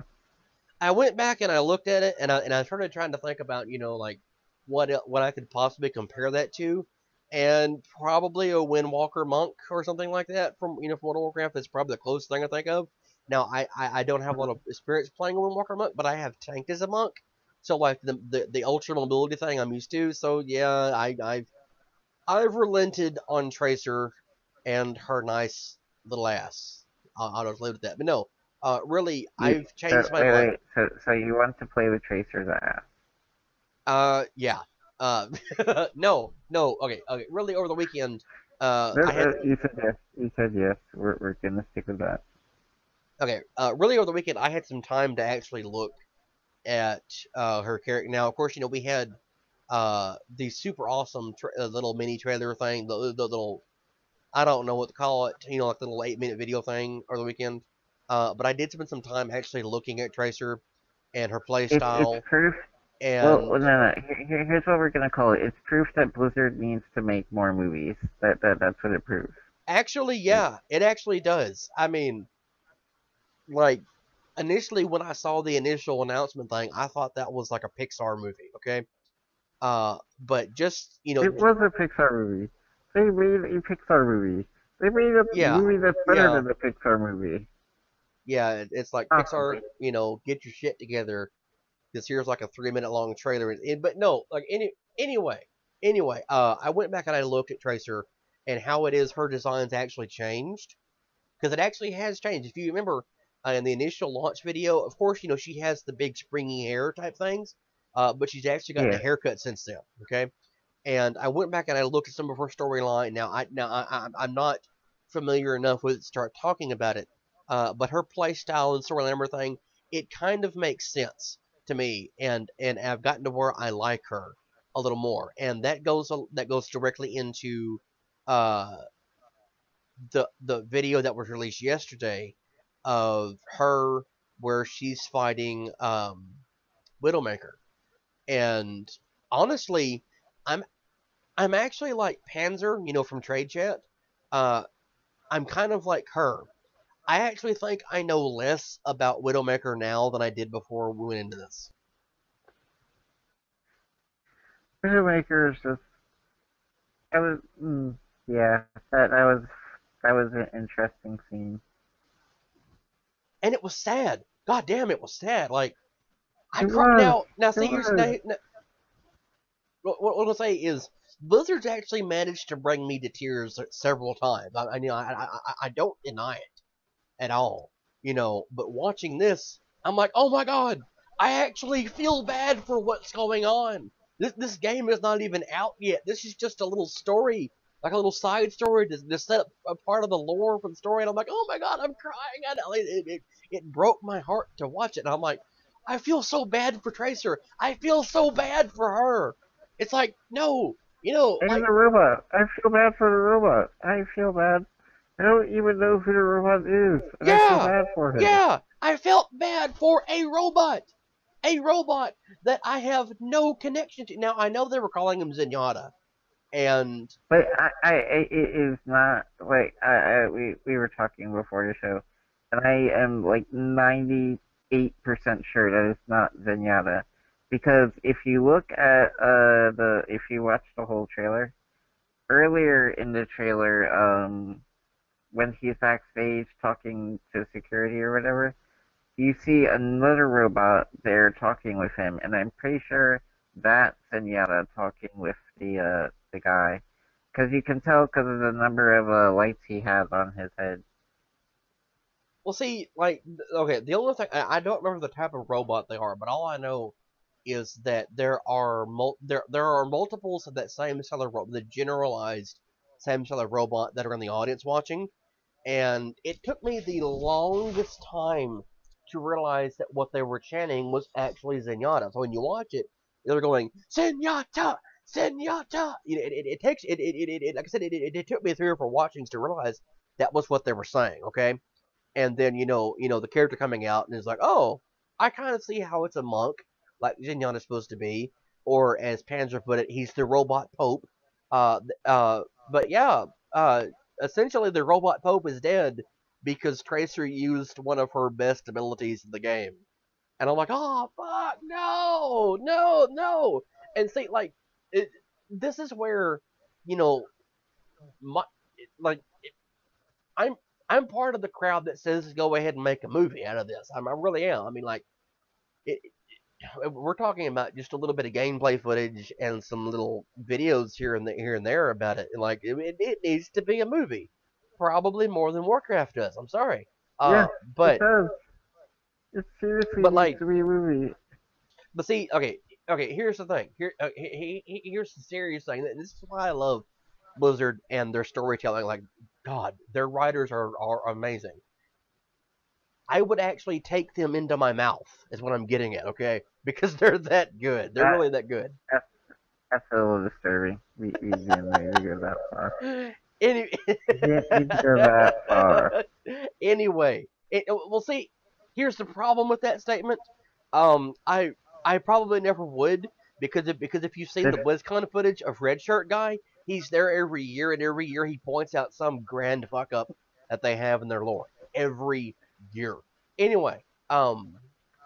I went back and I looked at it and I started trying to think about like what I could possibly compare that to, and probably a Windwalker monk or something like that from World of Warcraft. That's probably the closest thing I think of. Now I don't have a lot of experience playing a Windwalker monk, but I have tanked as a monk, so like the ultra mobility thing I'm used to. So yeah, I've relented on Tracer and her nice little ass. I'll just leave it at that. But no, really, You I've changed my wait, mind. wait. So you want to play with Tracer's ass? Yeah. Uh, no, no. Okay, okay. Really, over the weekend, No, I had you said yes. You said yes. We're gonna stick with that. okay. Really, over the weekend, I had some time to actually look at her character. Now, of course, we had the super awesome little mini trailer thing, the little I don't know what to call it, like the little 8-minute video thing over the weekend. But I did spend some time actually looking at Tracer and her play It's style, proof. Well, and no, no. Here's what we're gonna call it. It's proof that Blizzard needs to make more movies. That's what it proves. actually, yeah, it actually does. I mean, like initially when I saw the initial announcement thing, I thought that was like a Pixar movie, okay? But just It was a Pixar movie. They made a Pixar movie. They made a yeah, movie that's better yeah, than a Pixar movie. it's like Pixar, Possibly. get your shit together. Because here's like a 3-minute long trailer, but no, like anyway, I went back and I looked at Tracer and how it is her designs actually changed, because it actually has changed. If you remember in the initial launch video, of course, she has the big springy hair type things, but she's actually gotten a Yeah. haircut since then. Okay, and I went back and I looked at some of her storyline. I'm not familiar enough with it to start talking about it, but her play style and storyline and everything, it kind of makes sense to me, and I've gotten to where I like her a little more, and that goes directly into uh, the video that was released yesterday of her where she's fighting Widowmaker, and honestly, I'm I'm actually like Panzer, from Trade Chat. Uh, I'm kind of like her. I actually think I know less about Widowmaker now than I did before we went into this. Widowmaker is just. I was. Yeah. That was an interesting scene. And it was sad. God damn, it was sad. Like I It cried. was. Now It see here's was. now, what I'll say is Blizzard's actually managed to bring me to tears several times. I don't deny it at all. But watching this, I'm like, oh my god, I actually feel bad for what's going on. This game is not even out yet. This is just a little story like a little side story to set up a part of the lore for the story. And I'm like, oh my god, I'm crying. It broke my heart to watch it. And I'm like, I feel so bad for Tracer. I feel so bad for her. It's like, no, And like, the robot. I feel bad for the robot. I feel bad. I don't even know who the robot is, and I feel yeah, bad for him. yeah, I felt bad for a robot that I have no connection to. Now I know they were calling him Zenyatta, and But it is not like we were talking before the show, and I am like 98% sure that it's not Zenyatta, because if you look at if you watch the whole trailer, earlier in the trailer, when he's backstage talking to security or whatever, you see another robot there talking with him, and I'm pretty sure that's Zenyatta talking with the guy, because you can tell because of the number of lights he has on his head. well, see, like, okay, the only thing I don't remember the type of robot they are, but all I know is that there are multiples of that same seller robot, the generalized same seller robot that are in the audience watching, and it took me the longest time to realize that what they were chanting was actually Zenyatta. So when you watch it, they're going Zenyatta, Zenyatta. It takes like I said, it took me 3 or 4 watchings to realize that was what they were saying. Okay, and then the character coming out and is like, oh, I kind of see how it's a monk, like Zenyatta's supposed to be, or as Panzer put it, he's the robot pope. But yeah, essentially the robot pope is dead because Tracer used one of her best abilities in the game, and I'm like, oh fuck, no, no, no, and see, like, it, this is where, you know, my like I'm I'm part of the crowd that says go ahead and make a movie out of this. I really am. I mean, like, it, we're talking about just a little bit of gameplay footage and some little videos here and there about it. And like, it needs to be a movie, probably more than Warcraft does. I'm sorry, Yes, it but does. It seriously but needs like, to be a movie. but see, okay. Here's the thing. Here's the serious thing. This is why I love Blizzard and their storytelling. Like, God, their writers are amazing. I would actually take them into my mouth, is what I'm getting at, okay? Because they're that good. They're That really that good. that's, that's a little disturbing. We didn't need to go that far. Any, We didn't need to go that far. anyway, well, see, here's the problem with that statement. I probably never would, because if you've seen This the BlizzCon footage of Red Shirt Guy, he's there every year, and every year he points out some grand fuck up that they have in their lore. Every year. Anyway,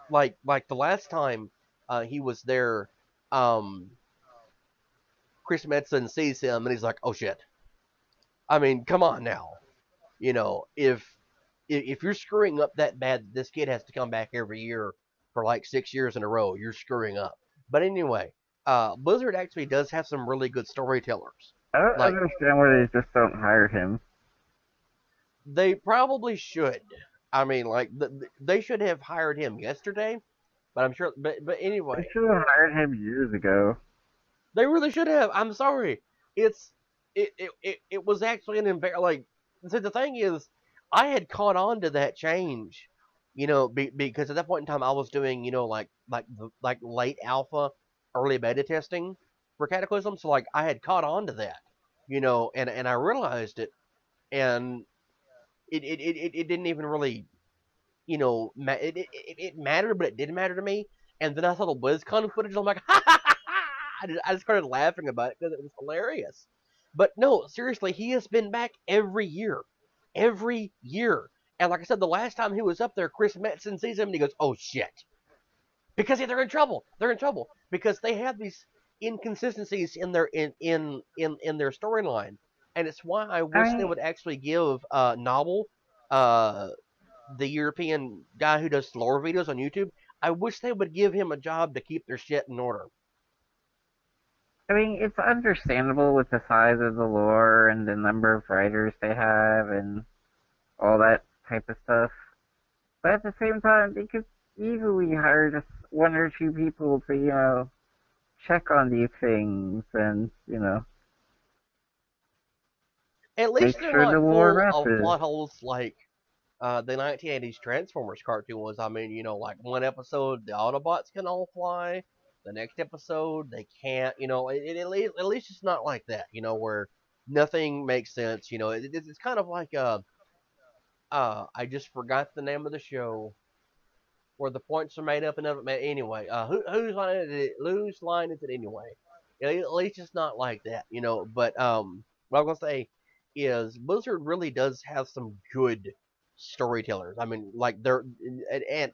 like the last time he was there, um, Chris Metzen sees him and he's like, "Oh shit." I mean, come on now. If you're screwing up that bad, this kid has to come back every year for like 6 years in a row. You're screwing up. But anyway, Blizzard actually does have some really good storytellers. I don't Like, understand why they just don't hire him. they probably should. I mean, like, they should have hired him yesterday. But I'm sure. But They anyway, should have hired him years ago. they really should have. I'm sorry. It was actually an like. See, the thing is, I had caught on to that change, because at that point in time I was doing, like late alpha, early beta testing for Cataclysm. So like I had caught on to that, and I realized it, and it didn't even really, it mattered, but it didn't matter to me. And then I saw the BlizzCon footage. I'm like, ha ha ha ha! I just started laughing about it because it was hilarious. But no, seriously, he has been back every year. And like I said, the last time he was up there, Chris Metzen sees him and he goes, "Oh shit!" Because they're in trouble. They're in trouble because they have these inconsistencies in their storyline, and it's why I I wish they mean, would actually give Novel, uh, the European guy who does lore videos on YouTube. I wish they would give him a job to keep their shit in order. it's understandable with the size of the lore and the number of writers they have and all that type of stuff. But at the same time, they could easily hire just one or two people to, check on these things and. At Make least they're sure the not war full of passes. plot holes like the 1980s Transformers cartoon was. I mean, like one episode the Autobots can all fly, the next episode they can't. At least it's not like that. Where nothing makes sense. It's kind of like I just forgot the name of the show where the points are made up and of it. Anyway, whose line is it? Whose line is it anyway? At least it's not like that. But what I'm gonna say is Blizzard really does have some good storytellers. I mean, like they're and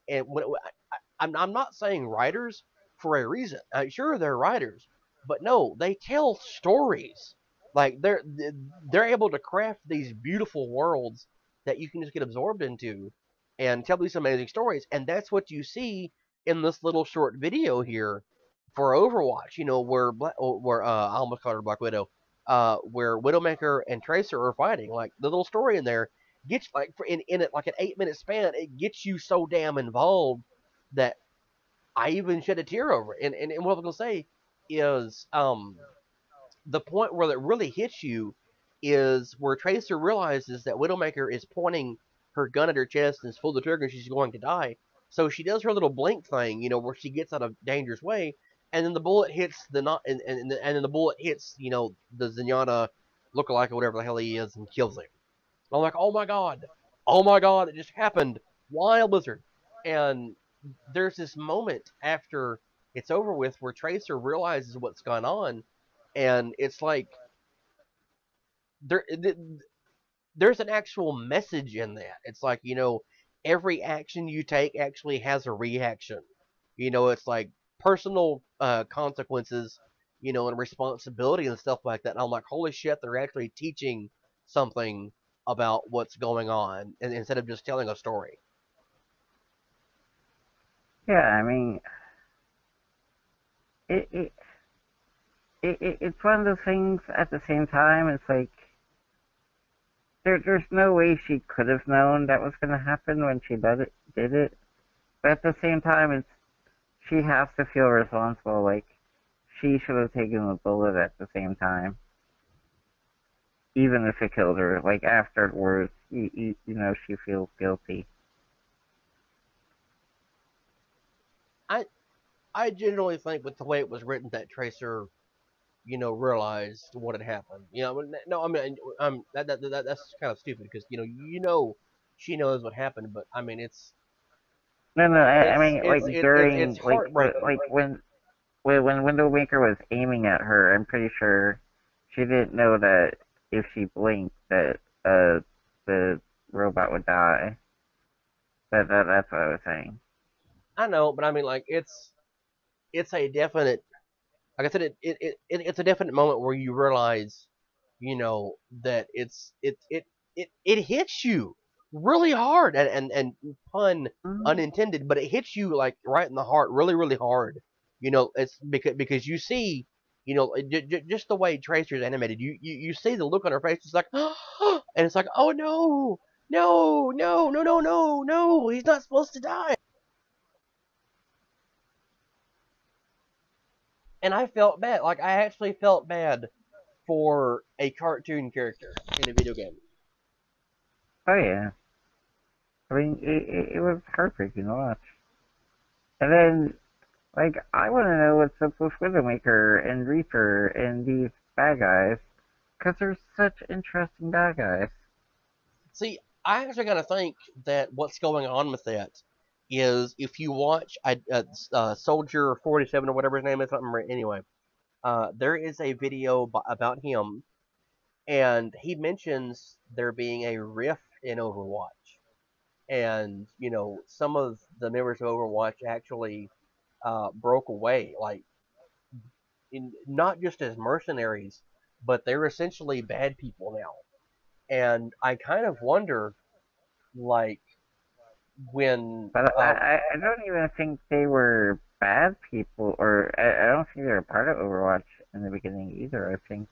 I'm not saying writers for a reason. Sure, they're writers, but no, they tell stories. Like they're able to craft these beautiful worlds that you can just get absorbed into and tell these amazing stories. And that's what you see in this little short video here for Overwatch. Where I almost called her Black Widow. Where Widowmaker and Tracer are fighting. Like the little story in there gets like in it like an 8 minute span. It gets you so damn involved that I even shed a tear over it. And what I was gonna say is the point where it really hits you is where Tracer realizes that Widowmaker is pointing her gun at her chest and is pulled the trigger and she's going to die. So she does her little blink thing, where she gets out of dangerous way, and then the bullet hits the not, and then the bullet hits, the Zenyatta lookalike or whatever the hell he is and kills him. I'm like, oh my god, it just happened. Wild Blizzard. And there's this moment after it's over with where Tracer realizes what's gone on, and it's like there there's an actual message in that. It's like, every action you take actually has a reaction. It's like personal consequences, and responsibility and stuff like that. And I'm like, holy shit, they're actually teaching something about what's going on, and instead of just telling a story. Yeah, I mean, it, it, it's one of those things at the same time. It's like, there's no way she could have known that was going to happen when she did it. But at the same time, she has to feel responsible. Like, she should have taken the bullet at the same time, even if it killed her. Like, afterwards, she feels guilty. I I generally think with the way it was written that Tracer, realized what had happened. No, I mean, that's kind of stupid because she knows what happened, but I mean, No, no, I it's mean, like, it's it, it, during, it's heartbreaking. like, when Widowmaker was aiming at her, I'm pretty sure she didn't know that if she blinked, that, the robot would die. That's what I was saying. I know, but I mean, like, it's a definite. Like I said, it's a definite moment where you realize, that it hits you really hard, and pun Mhm. unintended, but it hits you like right in the heart, really really hard. It's because you see, just the way Tracer's animated, you see the look on her face. It's like, and it's like, oh no, no, no, no, no, no, no, he's not supposed to die. And I felt bad. Like I actually felt bad for a cartoon character in a video game. Oh yeah. I mean, it was heartbreaking to watch. And then, like, I want to know what's up with Widowmaker and Reaper and these bad guys, because they're such interesting bad guys. See, I actually got to think that what's going on with that is if you watch Soldier 47 or whatever his name is, something anyway. There is a video about him, and he mentions there being a rift in Overwatch, and some of the members of Overwatch actually broke away, like not just as mercenaries, but they're essentially bad people now. And I kind of wonder, like, when But I don't even think they were bad people, or I don't think they were part of Overwatch in the beginning either. I think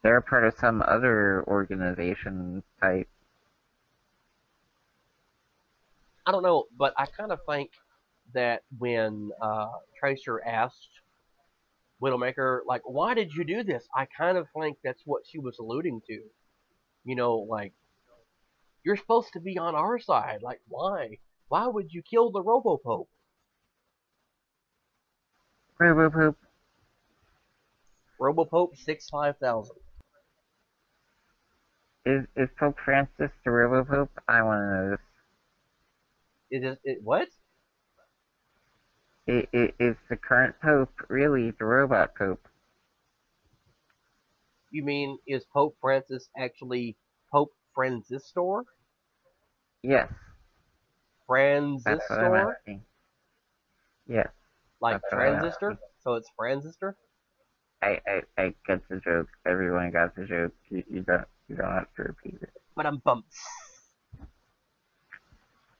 they're part of some other organization type. I don't know, but I kind of think that when Tracer asked Widowmaker, like, why did you do this? I kind of think that's what she was alluding to. Like you're supposed to be on our side. Like why? Why would you kill the Robopope? Robopope. Robopope 65000. Is Pope Francis the Robopope? I want to know this. What? Is the current Pope really the robot Pope? You mean is Pope Francis actually Pope Francistor? Yes, that's what I'm Francistor? asking. Yes, Like that's what I'm transistor? asking. So it's Francistor? I get the joke. Everyone got the joke. You don't have to repeat it. But I'm bumped.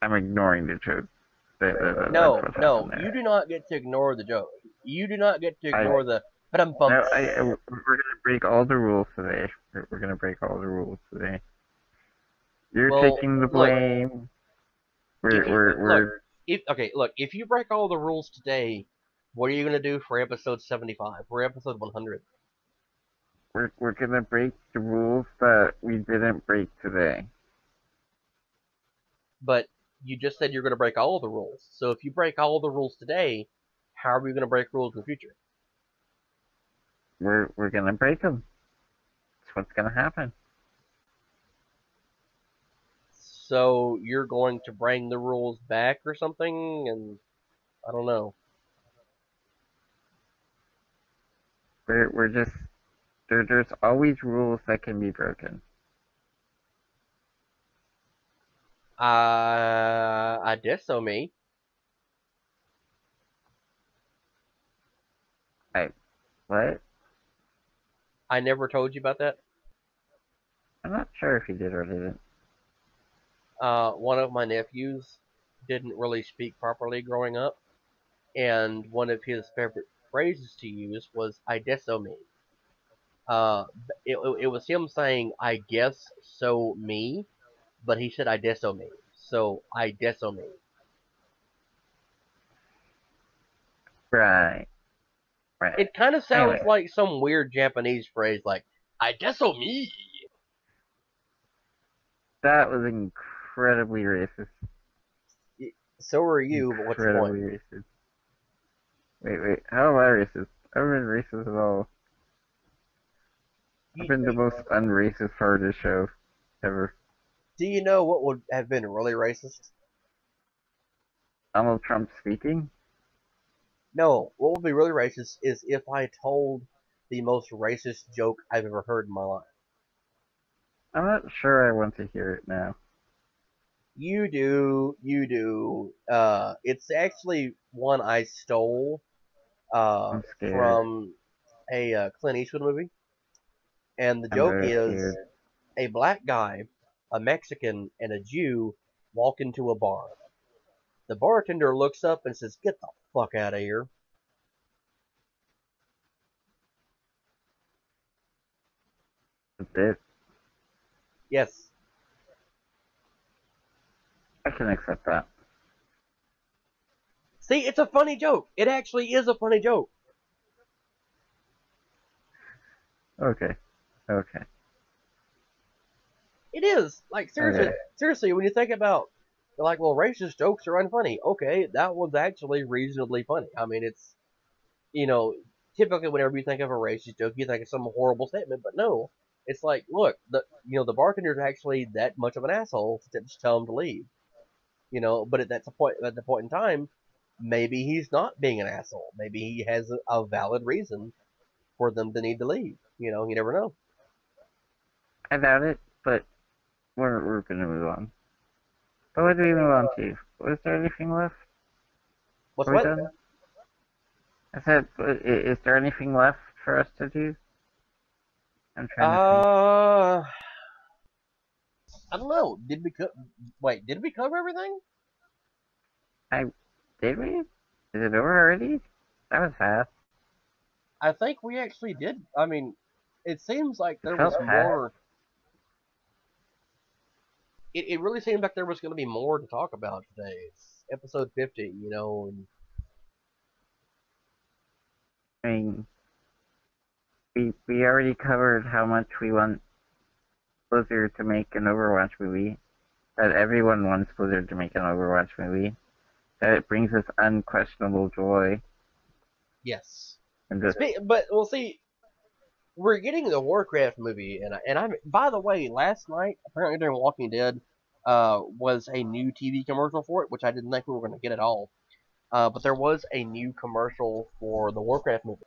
I'm ignoring the joke. That's No, what no, happened you there. do not get to ignore the joke. You do not get to I ignore the but I'm no, bumped. we're gonna break all the rules today. We're gonna break all the rules today. You're Well, taking the look, blame. if you look, We're if you break all the rules today, what are you gonna do for episode 75? For episode 100? we're gonna break the rules that we didn't break today. But you just said you're gonna break all the rules. So if you break all the rules today, how are we gonna break rules in the future? We're gonna break them. That's what's gonna happen. So you're going to bring the rules back or something, and I don't know. We're just there's always rules that can be broken. I guess so, me. I what? I never told you about that. I'm not sure if he did or didn't. One of my nephews didn't really speak properly growing up, and one of his favorite phrases to use was "I guess so, me." Uh, it was him saying "I guess so, me," but he said "I guess so, me." So "I guess so, me." Right, right. It kind of sounds Anyway, like some weird Japanese phrase like "I guess so, me." that was incredibly racist. So are you, but what's the point? Incredibly racist. Wait. How am I racist? I haven't been racist at all. I've You, been the most unracist part of this show ever. do you know what would have been really racist? Donald Trump speaking? No, what would be really racist is if I told the most racist joke I've ever heard in my life. I'm not sure I want to hear it now. You do. It's actually one I stole I'm scared. from a Clint Eastwood movie, and the I'm joke very is scared. a black guy, a Mexican, and a Jew walk into a bar. The bartender looks up and says, "Get the fuck out of here." That's it. Yes. I can accept that. See, it's a funny joke. It actually is a funny joke. Okay. Okay. It is. Like seriously, Okay. seriously, when you think about like, well, racist jokes are unfunny. Okay, that was actually reasonably funny. I mean, it's you know, typically whenever you think of a racist joke, you think of some horrible statement, but no, it's like, look, the bartender's actually that much of an asshole to just tell him to leave. But at the point in time, maybe he's not being an asshole. Maybe he has a valid reason for them to need to leave. You never know. I doubt it, but we're gonna move on. But what do we move on to? Was there anything left? What's Are we what? done? I said, is there anything left for us to do? I'm trying to think. Uh, I don't know. Wait? Did we cover everything? I did we? Is it over already? That was fast. I think we actually did. I mean, it seems like It there was felt fast. more. It really seemed like there was going to be more to talk about today. It's episode 50, and I mean, we already covered how much we want Blizzard to make an Overwatch movie, that everyone wants Blizzard to make an Overwatch movie, that it brings us unquestionable joy, Yes. and just But we'll see. We're getting the Warcraft movie, and I'm. By the way, last night apparently during Walking Dead, was a new TV commercial for it, which I didn't think we were going to get at all. But there was a new commercial for the Warcraft movie,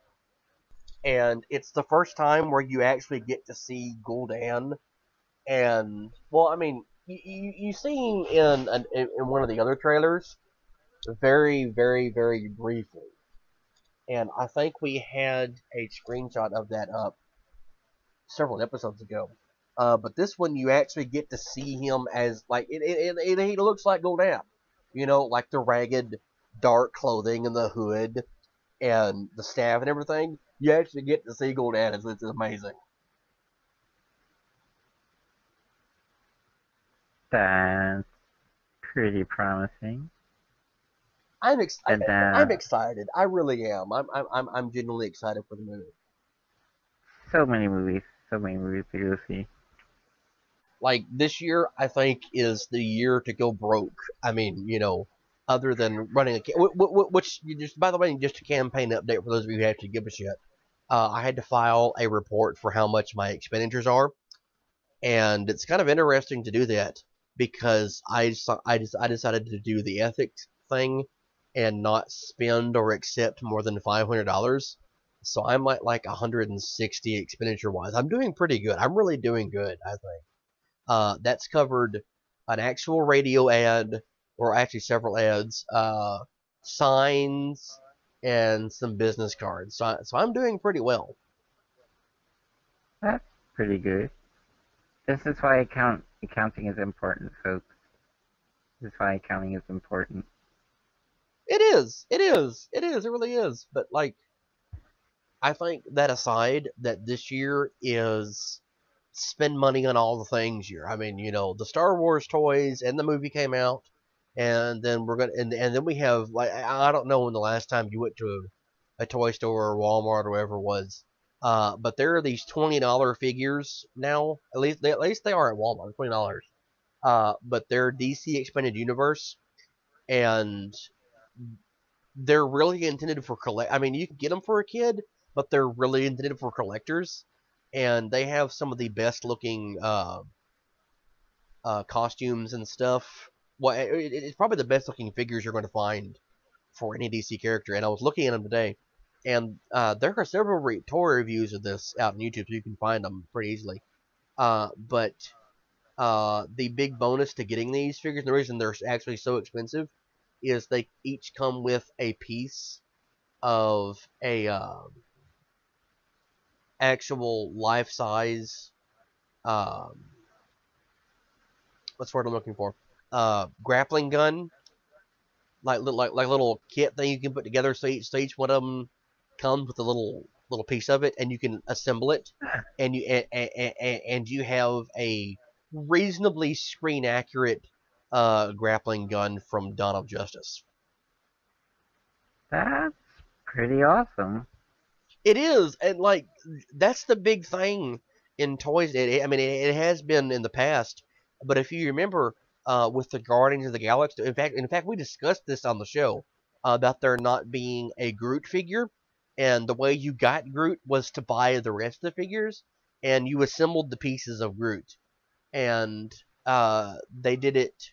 and it's the first time where you actually get to see Gul'dan. And well, I mean, you see him in one of the other trailers, very, very, very briefly. And I think we had a screenshot of that up several episodes ago. But this one, you actually get to see him as like he looks like Gul'dan, like the ragged, dark clothing and the hood and the staff and everything. You actually get to see Gul'dan. It's amazing. that's pretty promising. I'm ex- I, And I'm excited. I really am. I'm genuinely excited for the movie. so many movies to go see. Like this year, I think is the year to go broke. I mean, other than running which you just by the way, just a campaign update for those of you who have to give a shit. I had to file a report for how much my expenditures are, and it's kind of interesting to do that because I decided to do the ethics thing and not spend or accept more than $500. So I'm at like 160 expenditure wise. I'm doing pretty good. I'm really doing good, I think. That's covered an actual radio ad, or actually several ads, signs, and some business cards. So I'm doing pretty well. That's pretty good. This is why accounting is important, folks. This is why accounting is important. It is. It is. It is. It really is. But like, I think that aside, that this year is spend money on all the things year. I mean, the Star Wars toys and the movie came out, and then we're gonna and then we have like I don't know when the last time you went to a toy store or Walmart or whatever it was. But there are these $20 figures now. At least they are at Walmart, $20. But they're DC Expanded Universe, and they're really intended for collect. I mean, you can get them for a kid, but they're really intended for collectors, and they have some of the best looking costumes and stuff. Well, it's probably the best looking figures you're going to find for any DC character. And I was looking at them today, and there are several toy reviews of this out on YouTube, so you can find them pretty easily. But the big bonus to getting these figures, and the reason they're actually so expensive, is they each come with a piece of a actual life size. Um, what's the word I'm looking for? Grappling gun, like little kit thing you can put together. So each one of them comes with a little piece of it, and you can assemble it, and you have a reasonably screen accurate grappling gun from Dawn of Justice. That's pretty awesome. It is, and like that's the big thing in toys. I mean, it has been in the past, but if you remember, with the Guardians of the Galaxy, in fact, we discussed this on the show about there not being a Groot figure, and the way you got Groot was to buy the rest of the figures, and you assembled the pieces of Groot, and they did it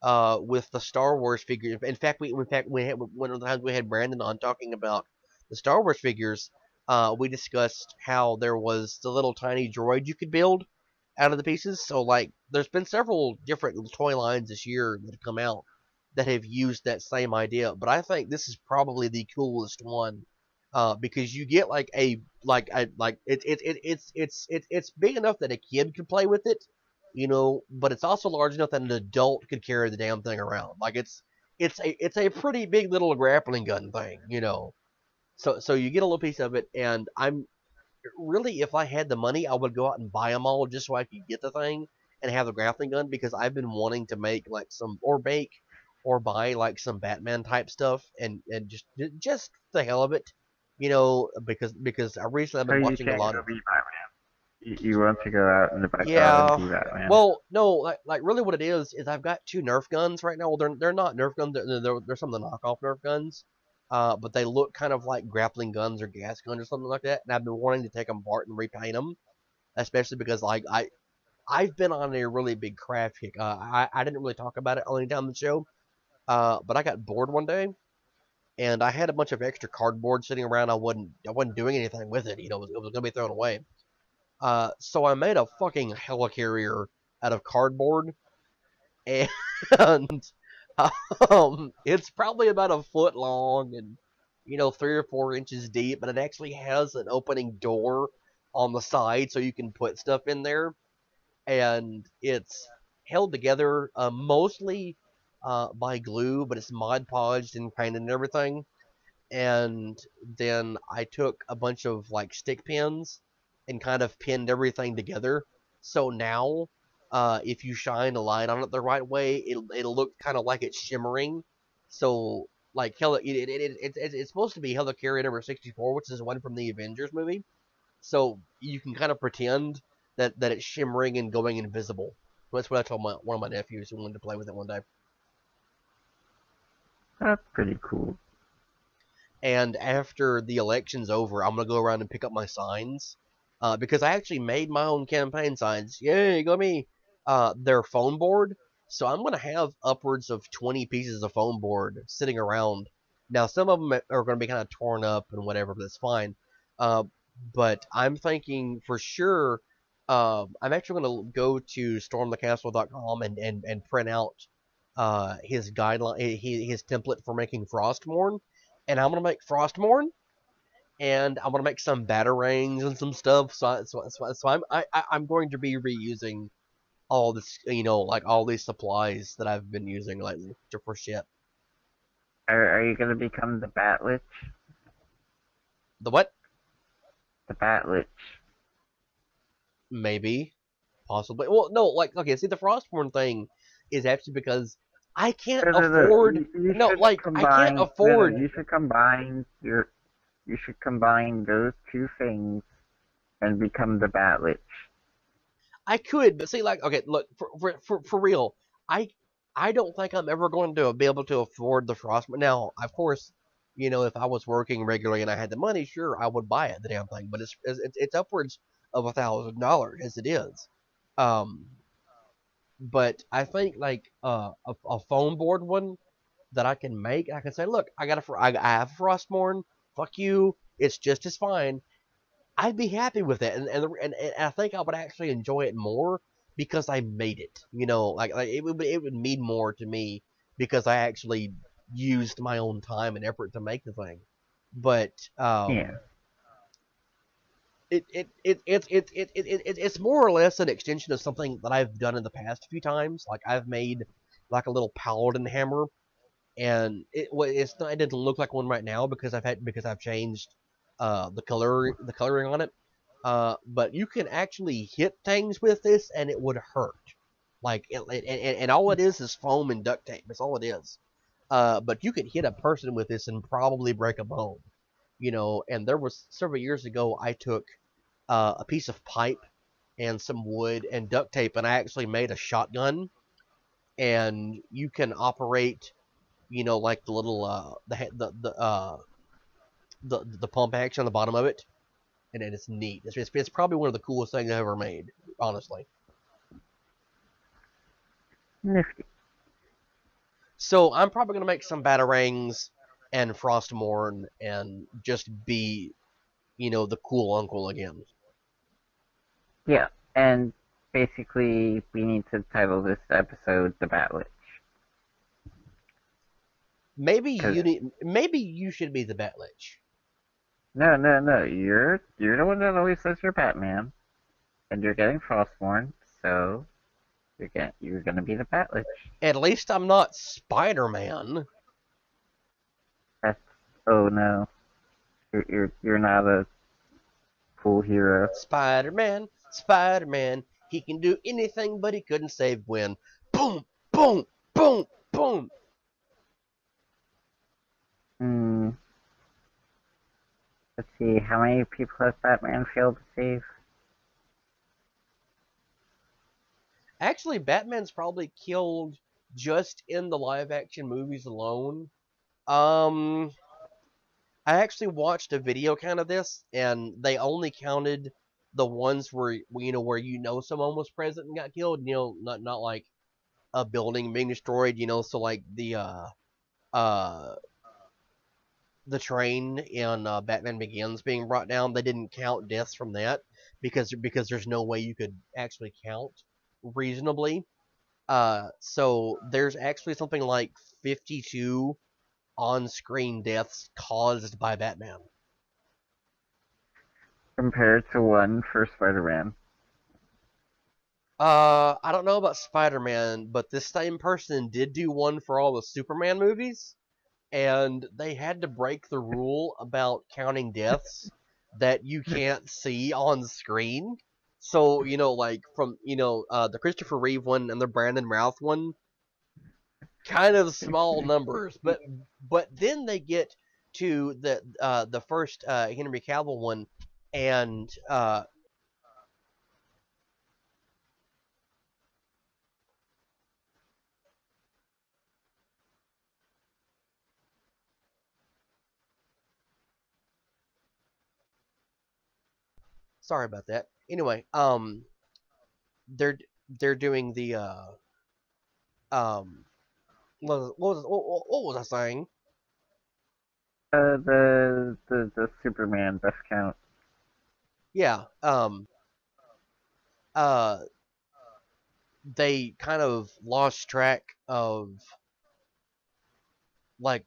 with the Star Wars figures. In fact, we had one of the times we had Brandon on talking about the Star Wars figures. We discussed how there was the little tiny droid you could build out of the pieces. So like, there's been several different toy lines this year that have come out that have used that same idea. But I think this is probably the coolest one, because you get like it's big enough that a kid could play with it, but it's also large enough that an adult could carry the damn thing around. Like it's a pretty big little grappling gun thing. So you get a little piece of it, and I'm really, if I had the money, I would go out and buy them all just so I could get the thing and have the grappling gun, because I've been wanting to make like or buy like some Batman type stuff, and just the hell of it, because I recently I've So been you watching a can't lot go of. be Batman. You want to go out in the backyard and Yeah. be Batman. Well, no, like really, what it is I've got two Nerf guns right now. Well, they're not Nerf guns. They're some of the knockoff Nerf guns. But they look kind of like grappling guns or gas guns or something like that. And I've been wanting to take them apart and repaint them, especially because like I've been on a really big craft kick. I didn't really talk about it on any time on the show. But I got bored one day and I had a bunch of extra cardboard sitting around. I wasn't doing anything with it. It was gonna be thrown away. So I made a fucking helicarrier out of cardboard, and it's probably about a foot long and 3 or 4 inches deep, but it actually has an opening door on the side so you can put stuff in there, and it's held together mostly by glue, but it's Mod Podged and painted and everything. And then I took a bunch of like stick pins and kind of pinned everything together. So now, if you shine a light on it the right way, it'll look kind of like it's shimmering. So like it's supposed to be Helicarrier number 64, which is one from the Avengers movie. So you can kind of pretend that it's shimmering and going invisible. That's what I told one of my nephews who wanted to play with it one day. That's pretty cool. And after the election's over, I'm gonna go around and pick up my signs, because I actually made my own campaign signs. Yay, go me! They're foam board, so I'm gonna have upwards of 20 pieces of foam board sitting around. Now, some of them are gonna be kind of torn up and whatever, but that's fine. Uh, but I'm thinking for sure. I'm actually gonna go to stormthecastle.com and print out his guideline, his template for making Frostmourne, and I'm gonna make Frostmourne, and I'm gonna make some batarangs and some stuff. I'm going to be reusing all this, like all these supplies that I've been using lately for shit. Are you gonna become the Bat Lich? The what? The Bat Lich. Maybe, possibly. Well, no, like okay. See, the Frostmourne thing is actually because I can't No, no, no. afford. You No, should like I can't combine. No, no. afford. You should combine your. You should combine those two things and become the Bat Lich. I could, but see, like, okay, look, for real, I I don't think I'm ever going to be able to afford the Frostmourne. Now, of course, if I was working regularly and I had the money, sure, I would buy it, the damn thing. But it's upwards of $1,000 as it is. Um, but I think like a foam board one that I can make, I can say, look, I have a Frostmourne. Fuck you, it's just as fine. I'd be happy with it, and I think I would actually enjoy it more because I made it. Like it would mean more to me because I actually used my own time and effort to make the thing. But Yeah. it's more or less an extension of something that I've done in the past a few times. Like I've made like a little paladin hammer, and it doesn't look like one right now because I've changed the coloring on it. But you can actually hit things with this, and it would hurt. Like and all it is foam and duct tape. That's all it is. But you could hit a person with this and probably break a bone. And there was several years ago, I took a piece of pipe and some wood and duct tape, and I actually made a shotgun. And you can operate, like the little the pump action on the bottom of it, and it's neat. It's probably one of the coolest things I've ever made, honestly. Nifty. So I'm probably gonna make some batarangs and Frostmourne and just be, the cool uncle again. Yeah. And basically, we need to title this episode "The Bat Lich." Cause Maybe you should be the Bat Lich. no, no, no. You're the one that always says you're Batman, and you're getting Frostborn, so you're gonna be the Bat Lich. At least I'm not Spider-Man. That's oh no. You're not a cool hero. Spider-Man, Spider-Man. He can do anything, but he couldn't save Gwen. Boom, boom, boom, boom. Hmm. Let's see. How many people has Batman failed to save? Actually, Batman's probably killed just in the live action movies alone. Um, I actually watched a video count of this, and they only counted the ones where where someone was present and got killed. Not like a building being destroyed. So like uh the train in Batman Begins being brought down. They didn't count deaths from that because there's no way you could actually count reasonably. So there's actually something like 52 on-screen deaths caused by Batman. compared to one for Spider-Man. I don't know about Spider-Man, but this same person did do one for all the Superman movies, and they had to break the rule about counting deaths that you can't see on screen. So, like from, the Christopher Reeve one and the Brandon Routh one, kind of small numbers, but then they get to the first Henry Cavill one, and sorry about that. Anyway, they're they're doing the um what was I saying? The Superman death count. Yeah, uh they kind of lost track of like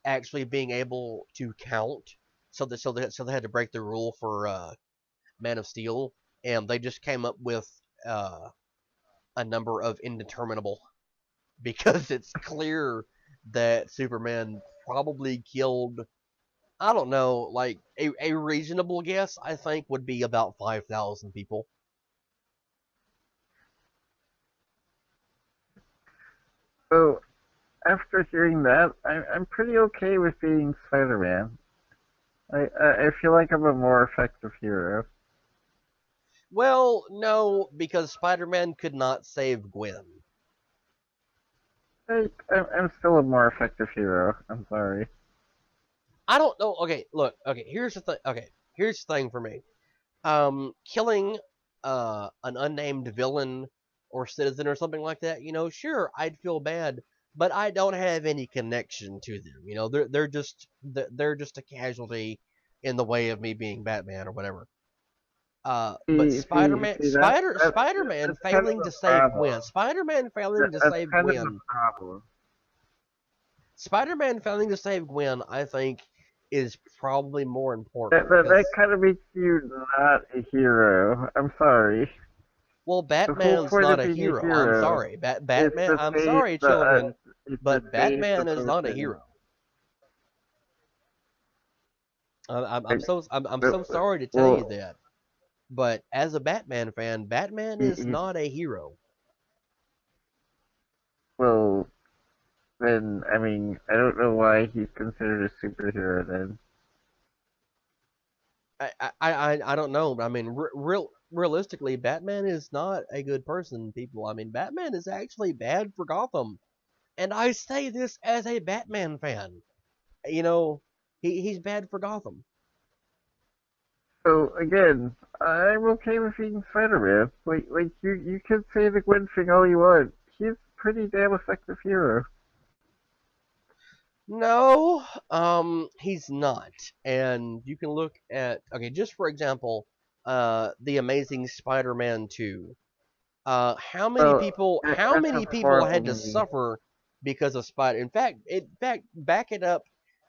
actually being able to count, so they had to break the rule for Man of Steel, and they just came up with uh a number of indeterminable because it's clear that Superman probably killed, I don't know, like a reasonable guess I think would be about 5,000 people. So after hearing that, I'm pretty okay with being Spider-Man. I feel like I'm a more effective hero. Well, no, because Spider-Man could not save Gwen. I'm still a more effective hero. I'm sorry. I don't know. Okay, look. Okay, here's the thing. Okay, here's the thing for me. Killing an unnamed villain or citizen or something like that, sure, I'd feel bad, but I don't have any connection to them. They're just a casualty in the way of me being Batman or whatever. But Spider-Man That's kind of failing the to save problem. Gwen, Spider-Man failing to That's save kind of the Gwen, problem. Spider-Man failing to save Gwen, I think is probably more That, important that that because, kind of makes you not a hero. I'm sorry. well, The whole Batman's point not of a being a hero. I'm hero sorry. is Batman. to I'm save sorry, children, is to but save the Batman is not a person. hero. I'm Like, so I'm so sorry to tell you well, that, but as a Batman fan, Batman is he, not a hero. well, then I mean, I don't know why he's considered a superhero then. I don't know. I mean, realistically, Batman is not a good person. People. I mean, Batman is actually bad for Gotham, and I say this as a Batman fan. You know, he's bad for Gotham. So again, I'm okay with being Spider-Man. Like you could say the Gwen thing all you want. He's a pretty damn effective hero. No, he's not. And you can look at, okay, just for example, the Amazing Spider-Man 2. How many Well, people how that's a many people horrible had to movie. suffer because of Spider? In fact, back it up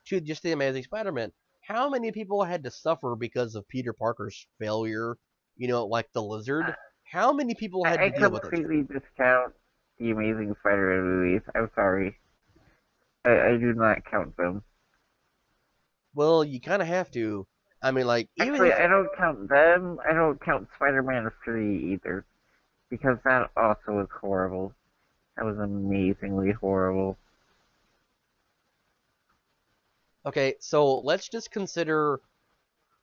to just the Amazing Spider-Man. How many people had to suffer because of Peter Parker's failure? Like the Lizard. How many people had I to deal with that shit? completely discount the Amazing Spider-Man movies. I'm sorry. I do not count them. Well, you kind of have to. I mean, like, even Actually, if I don't count them. I don't count Spider-Man 3 either. Because that also was horrible. That was amazingly horrible. okay, so let's just consider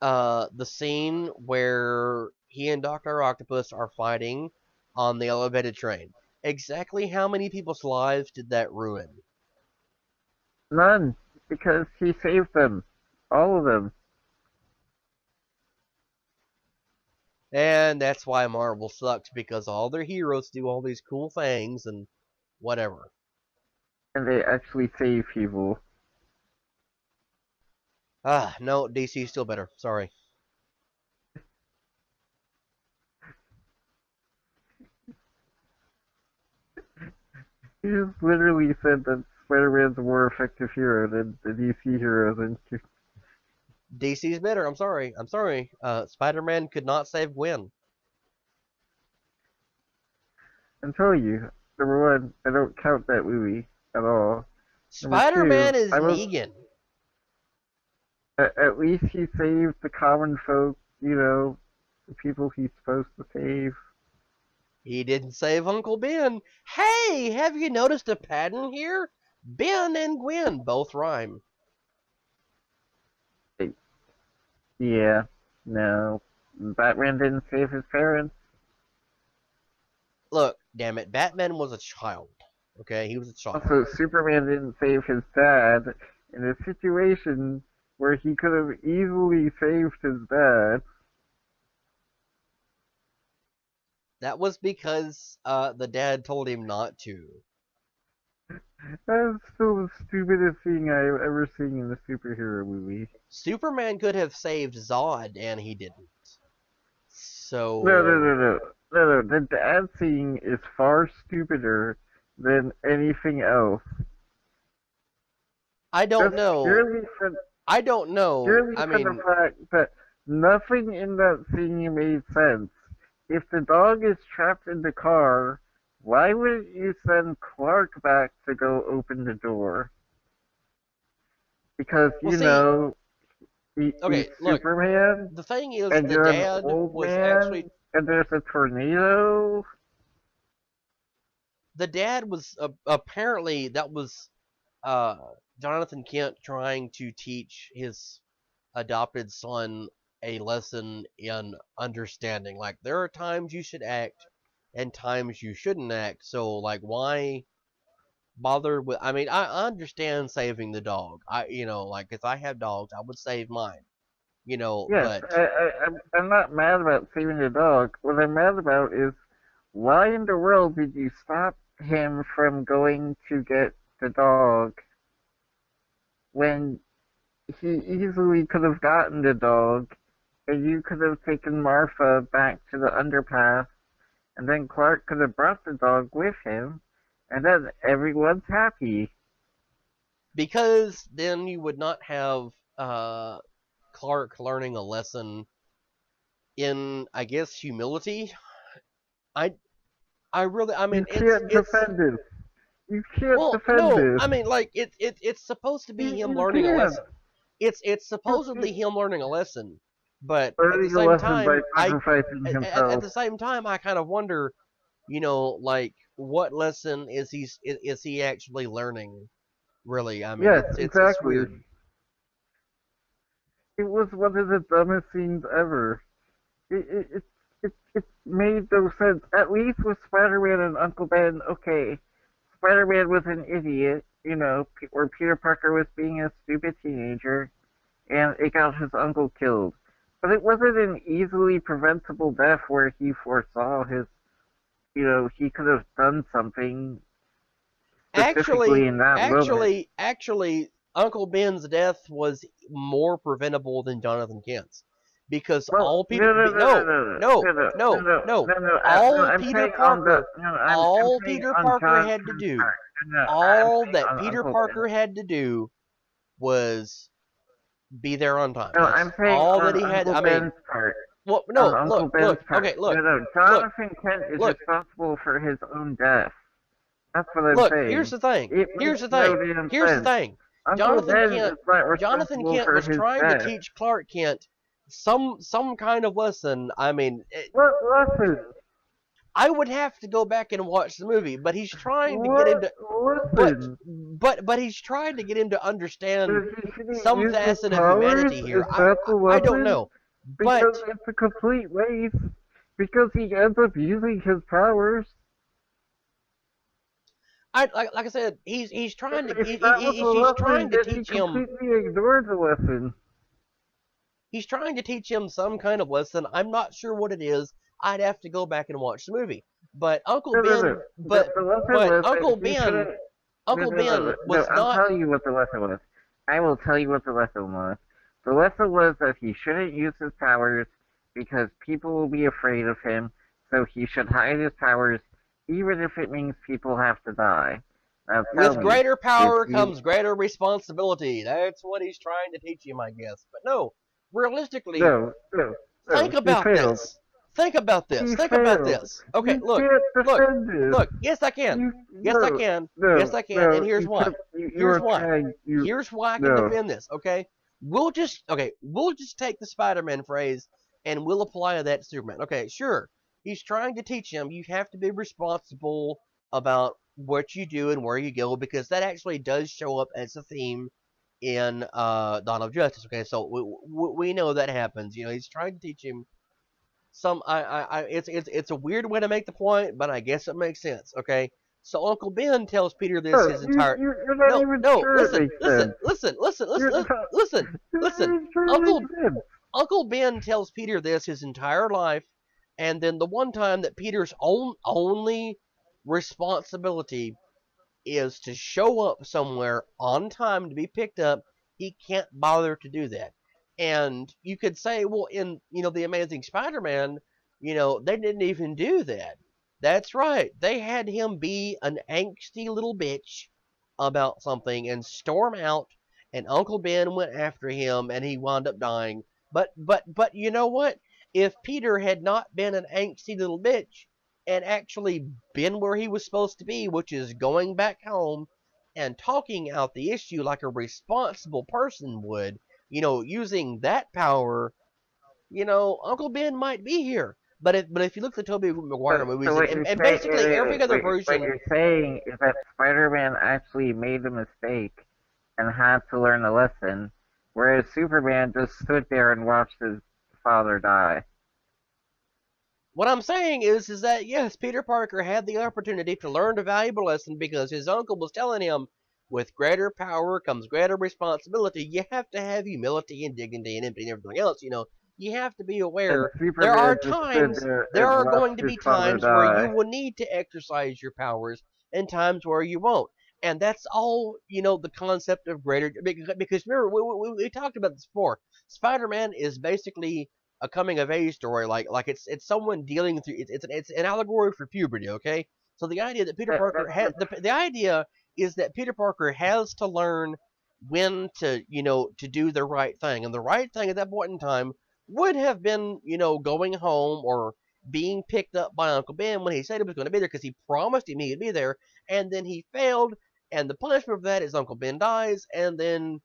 the scene where he and Doctor Octopus are fighting on the elevated train. Exactly how many people's lives did that ruin? None, because he saved them, all of them. And that's why Marvel sucks, because all their heroes do all these cool things and whatever. And they actually save people. No, DC's still better. Sorry. He just literally said that Spider-Man's a more effective hero than the DC heroes, and DC's better. I'm sorry. I'm sorry. Spider-Man could not save Gwen. I'm telling you, number one, I don't count that movie at all. Number Spider-Man two, is Negan. At least he saved the common folk, the people he's supposed to save. He didn't save Uncle Ben. Hey, have you noticed a pattern here? Ben and Gwen both rhyme. Yeah, no. Batman didn't save his parents. Look, damn it, Batman was a child. Okay, he was a child. Also, Superman didn't save his dad in a situation where he could have easily saved his dad. That was because the dad told him not to. That's still the stupidest thing I've ever seen in a superhero movie. Superman could have saved Zod, and he didn't. So... No. The dad scene is far stupider than anything else. I don't know. I don't know. Purely for the fact that nothing in that scene made sense. If the dog is trapped in the car, why wouldn't you send Clark back to go open the door? Because, he's Superman. The thing is, and the you're dad an old was man, actually... and there's a tornado. The dad was, apparently, that was, Jonathan Kent trying to teach his adopted son a lesson in understanding. Like, there are times you should act and times you shouldn't act. So, like, why bother with... I mean, I understand saving the dog. If I have dogs, I would save mine. Yes, But... I'm not mad about saving the dog. What I'm mad about is, why in the world did you stop him from going to get the dog when he easily could have gotten the dog, and you could have taken Martha back to the underpass, and then Clark could have brought the dog with him, and then everyone's happy. Because then you would not have Clark learning a lesson in, I guess, humility. I mean, you can't defend this. You can't defend this. I mean, like, it's supposed to be him learning a lesson. It's supposedly him learning a lesson, but at the same time, I kind of wonder, like, what lesson is he actually learning? Really, I mean, yes, it's exactly. weird. It was one of the dumbest scenes ever. It made no sense. At least with Spider-Man and Uncle Ben, okay, Spider-Man was an idiot, where Peter Parker was being a stupid teenager, and it got his uncle killed. But it wasn't an easily preventable death where he foresaw his, he could have done something specifically in that moment. Actually, Uncle Ben's death was more preventable than Jonathan Kent's. Because all Peter Parker had to do, all that Peter Parker had to do was be there on time. No, I'm saying all that he had. I mean, part. Well, no, Uncle Ben's part. Okay, look. No, Jonathan Kent is responsible for his own death. That's what I'm saying. Here's the thing. Here's the thing. Jonathan Kent was trying to teach Clark Kent some kind of lesson. I mean, what lesson? I would have to go back and watch the movie, but he's trying to get him to. But he's trying to get him to understand some facet of humanity here. I don't know. Because it's a complete waste. Because he ends up using his powers. Like I said, he's trying to If that was the he's lesson, trying to then he teach him. completely ignored the lesson. He's trying to teach him some kind of lesson. I'm not sure what it is. I'd have to go back and watch the movie. But Uncle No, no, no. Ben, The lesson was that he shouldn't. No, Uncle no, no, Ben no. No, was I'll not. tell you what the lesson was. I will tell you what the lesson was. The lesson was that he shouldn't use his powers because people will be afraid of him, so he should hide his powers, even if it means people have to die. Now tell With me, greater if power he... comes greater responsibility. That's what he's trying to teach him, I guess. But no, realistically, No, no, no, think he about failed. this. Think about this. He Think about failed. this. Okay, You look, can't look, defend it. look. Yes, I can. You Yes, I no, can. Yes, no, I can. And no. here's why. You Here's are why. trying. Here's why I can No. defend this. Okay, we'll just take the Spider-Man phrase and we'll apply that to Superman. Okay, sure. He's trying to teach him you have to be responsible about what you do and where you go because that actually does show up as a theme in Dawn of Justice. Okay, so we know that happens. You know, he's trying to teach him some. It's a weird way to make the point, but I guess it makes sense. Okay, so Uncle Ben tells Peter this No, his entire. you're not No, even no, sure it listen, makes listen, sense. listen, listen, You're listen, not, listen, you're not listen. even sure it Uncle makes sense. Uncle Ben tells Peter this his entire life, and then the one time that Peter's only responsibility is to show up somewhere on time to be picked up, he can't bother to do that. And you could say, well, in the Amazing Spider-Man, they didn't even do that. That's right. They had him be an angsty little bitch about something and storm out, and Uncle Ben went after him, and he wound up dying. But you know what? If Peter had not been an angsty little bitch and actually been where he was supposed to be, which is going back home and talking out the issue like a responsible person would, using that power, Uncle Ben might be here. But if you look at the Tobey Maguire movies So what you're and saying, basically every other what version, you're saying is that Spider-Man actually made a mistake and had to learn a lesson, whereas Superman just stood there and watched his father die. what I'm saying is that yes, Peter Parker had the opportunity to learn a valuable lesson because his uncle was telling him, with greater power comes greater responsibility. You have to have humility and dignity and empathy and everything else. You have to be And aware there are Superman just stood times, there there and are going watched to his be father times where you die. will need to exercise your powers and times where you won't. And that's all, the concept of greater, because remember, we talked about this before. Spider-Man is basically a coming of age story, like it's someone dealing through, it's an allegory for puberty, okay? So the idea that Peter Parker had, the idea is that Peter Parker has to learn when to do the right thing. And the right thing at that point in time would have been, going home or being picked up by Uncle Ben when he said he was going to be there because he promised him he'd be there. And then he failed. And the punishment for that is Uncle Ben dies. And then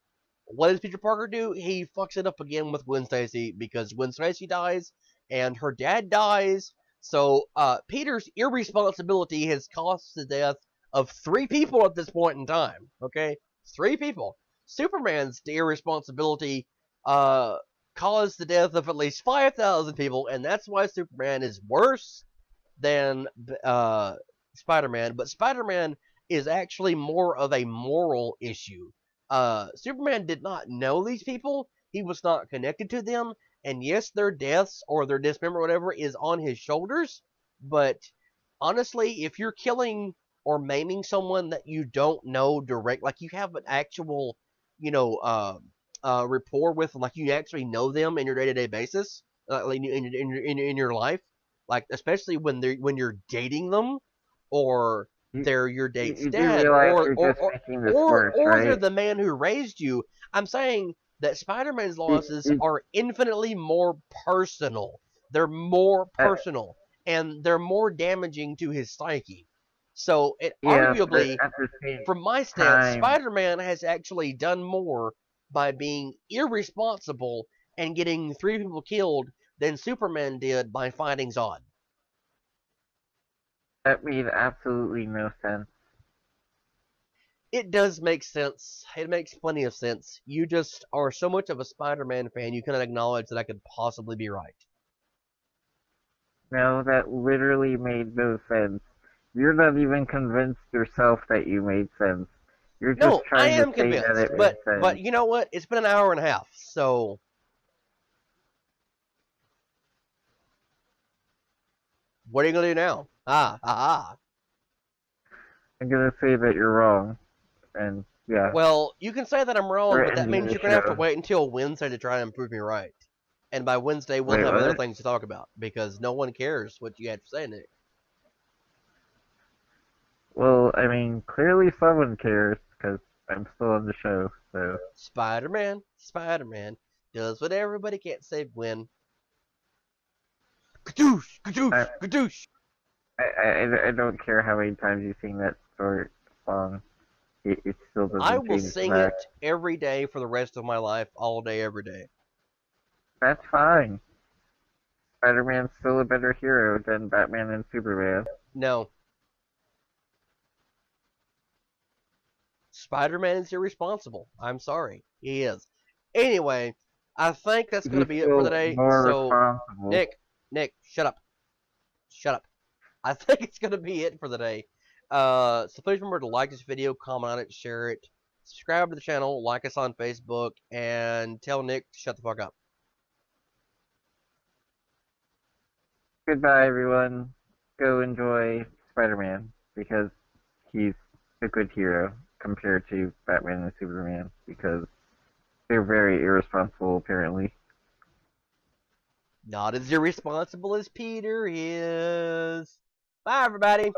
what does Peter Parker do? He fucks it up again with Gwen Stacy because Gwen Stacy dies and her dad dies. So Peter's irresponsibility has caused the death of 3 people at this point in time. Okay, 3 people. Superman's irresponsibility caused the death of at least 5,000 people, and that's why Superman is worse than Spider-Man. But Spider-Man is actually more of a moral issue. Superman did not know these people. He was not connected to them. And yes, their deaths or their dismemberment or whatever is on his shoulders. But honestly, if you're killing or maiming someone that you don't know direct, like you have an actual, rapport with, like you actually know them in your day-to-day basis, in your life, like especially when you're dating them, or they're your date's You do dad, realize you're just making this worse, or they're right? the man who raised you. I'm saying that Spider-Man's losses are infinitely more personal. They're more personal, and they're more damaging to his psyche. So, Yeah, but arguably, at the same from my stance, time, Spider-Man has actually done more by being irresponsible and getting 3 people killed than Superman did by fighting Zod. that made absolutely no sense. It does make sense. It makes plenty of sense. You just are so much of a Spider-Man fan, you cannot acknowledge that I could possibly be right. No, that literally made no sense. You're not even convinced yourself that you made sense. You're just No, I trying to am say that convinced, it made but sense. you know what? It's been an hour and a half, so what are you gonna do now? Ah. I'm gonna say that you're wrong, and yeah, Well, you can say that I'm wrong, we're but that ending means the you're gonna have to show. wait until Wednesday to try and prove me right. And by Wednesday, we'll Wait, have other what? things to talk about because no one cares what you have to say, Nick. Well, I mean, clearly someone cares, because I'm still on the show, so. Spider-Man does what everybody can't say when. Kadoosh, I, kadoosh, kadoosh. I don't care how many times you sing that short song. It still I doesn't will change the sing fact. it every day for the rest of my life, all day, every day. That's fine. Spider-Man's still a better hero than Batman and Superman. No, Spider-Man is irresponsible. I'm sorry, he is. Anyway, I think that's gonna He's be it for the still day. more So, responsible. Nick, shut up, shut up. I think it's gonna be it for the day. So please remember to like this video, comment on it, share it, subscribe to the channel, like us on Facebook, and tell Nick to shut the fuck up. Goodbye, everyone. Go enjoy Spider-Man, because he's a good hero compared to Batman and Superman, because they're very irresponsible, apparently. Not as irresponsible as Peter is. Bye, everybody.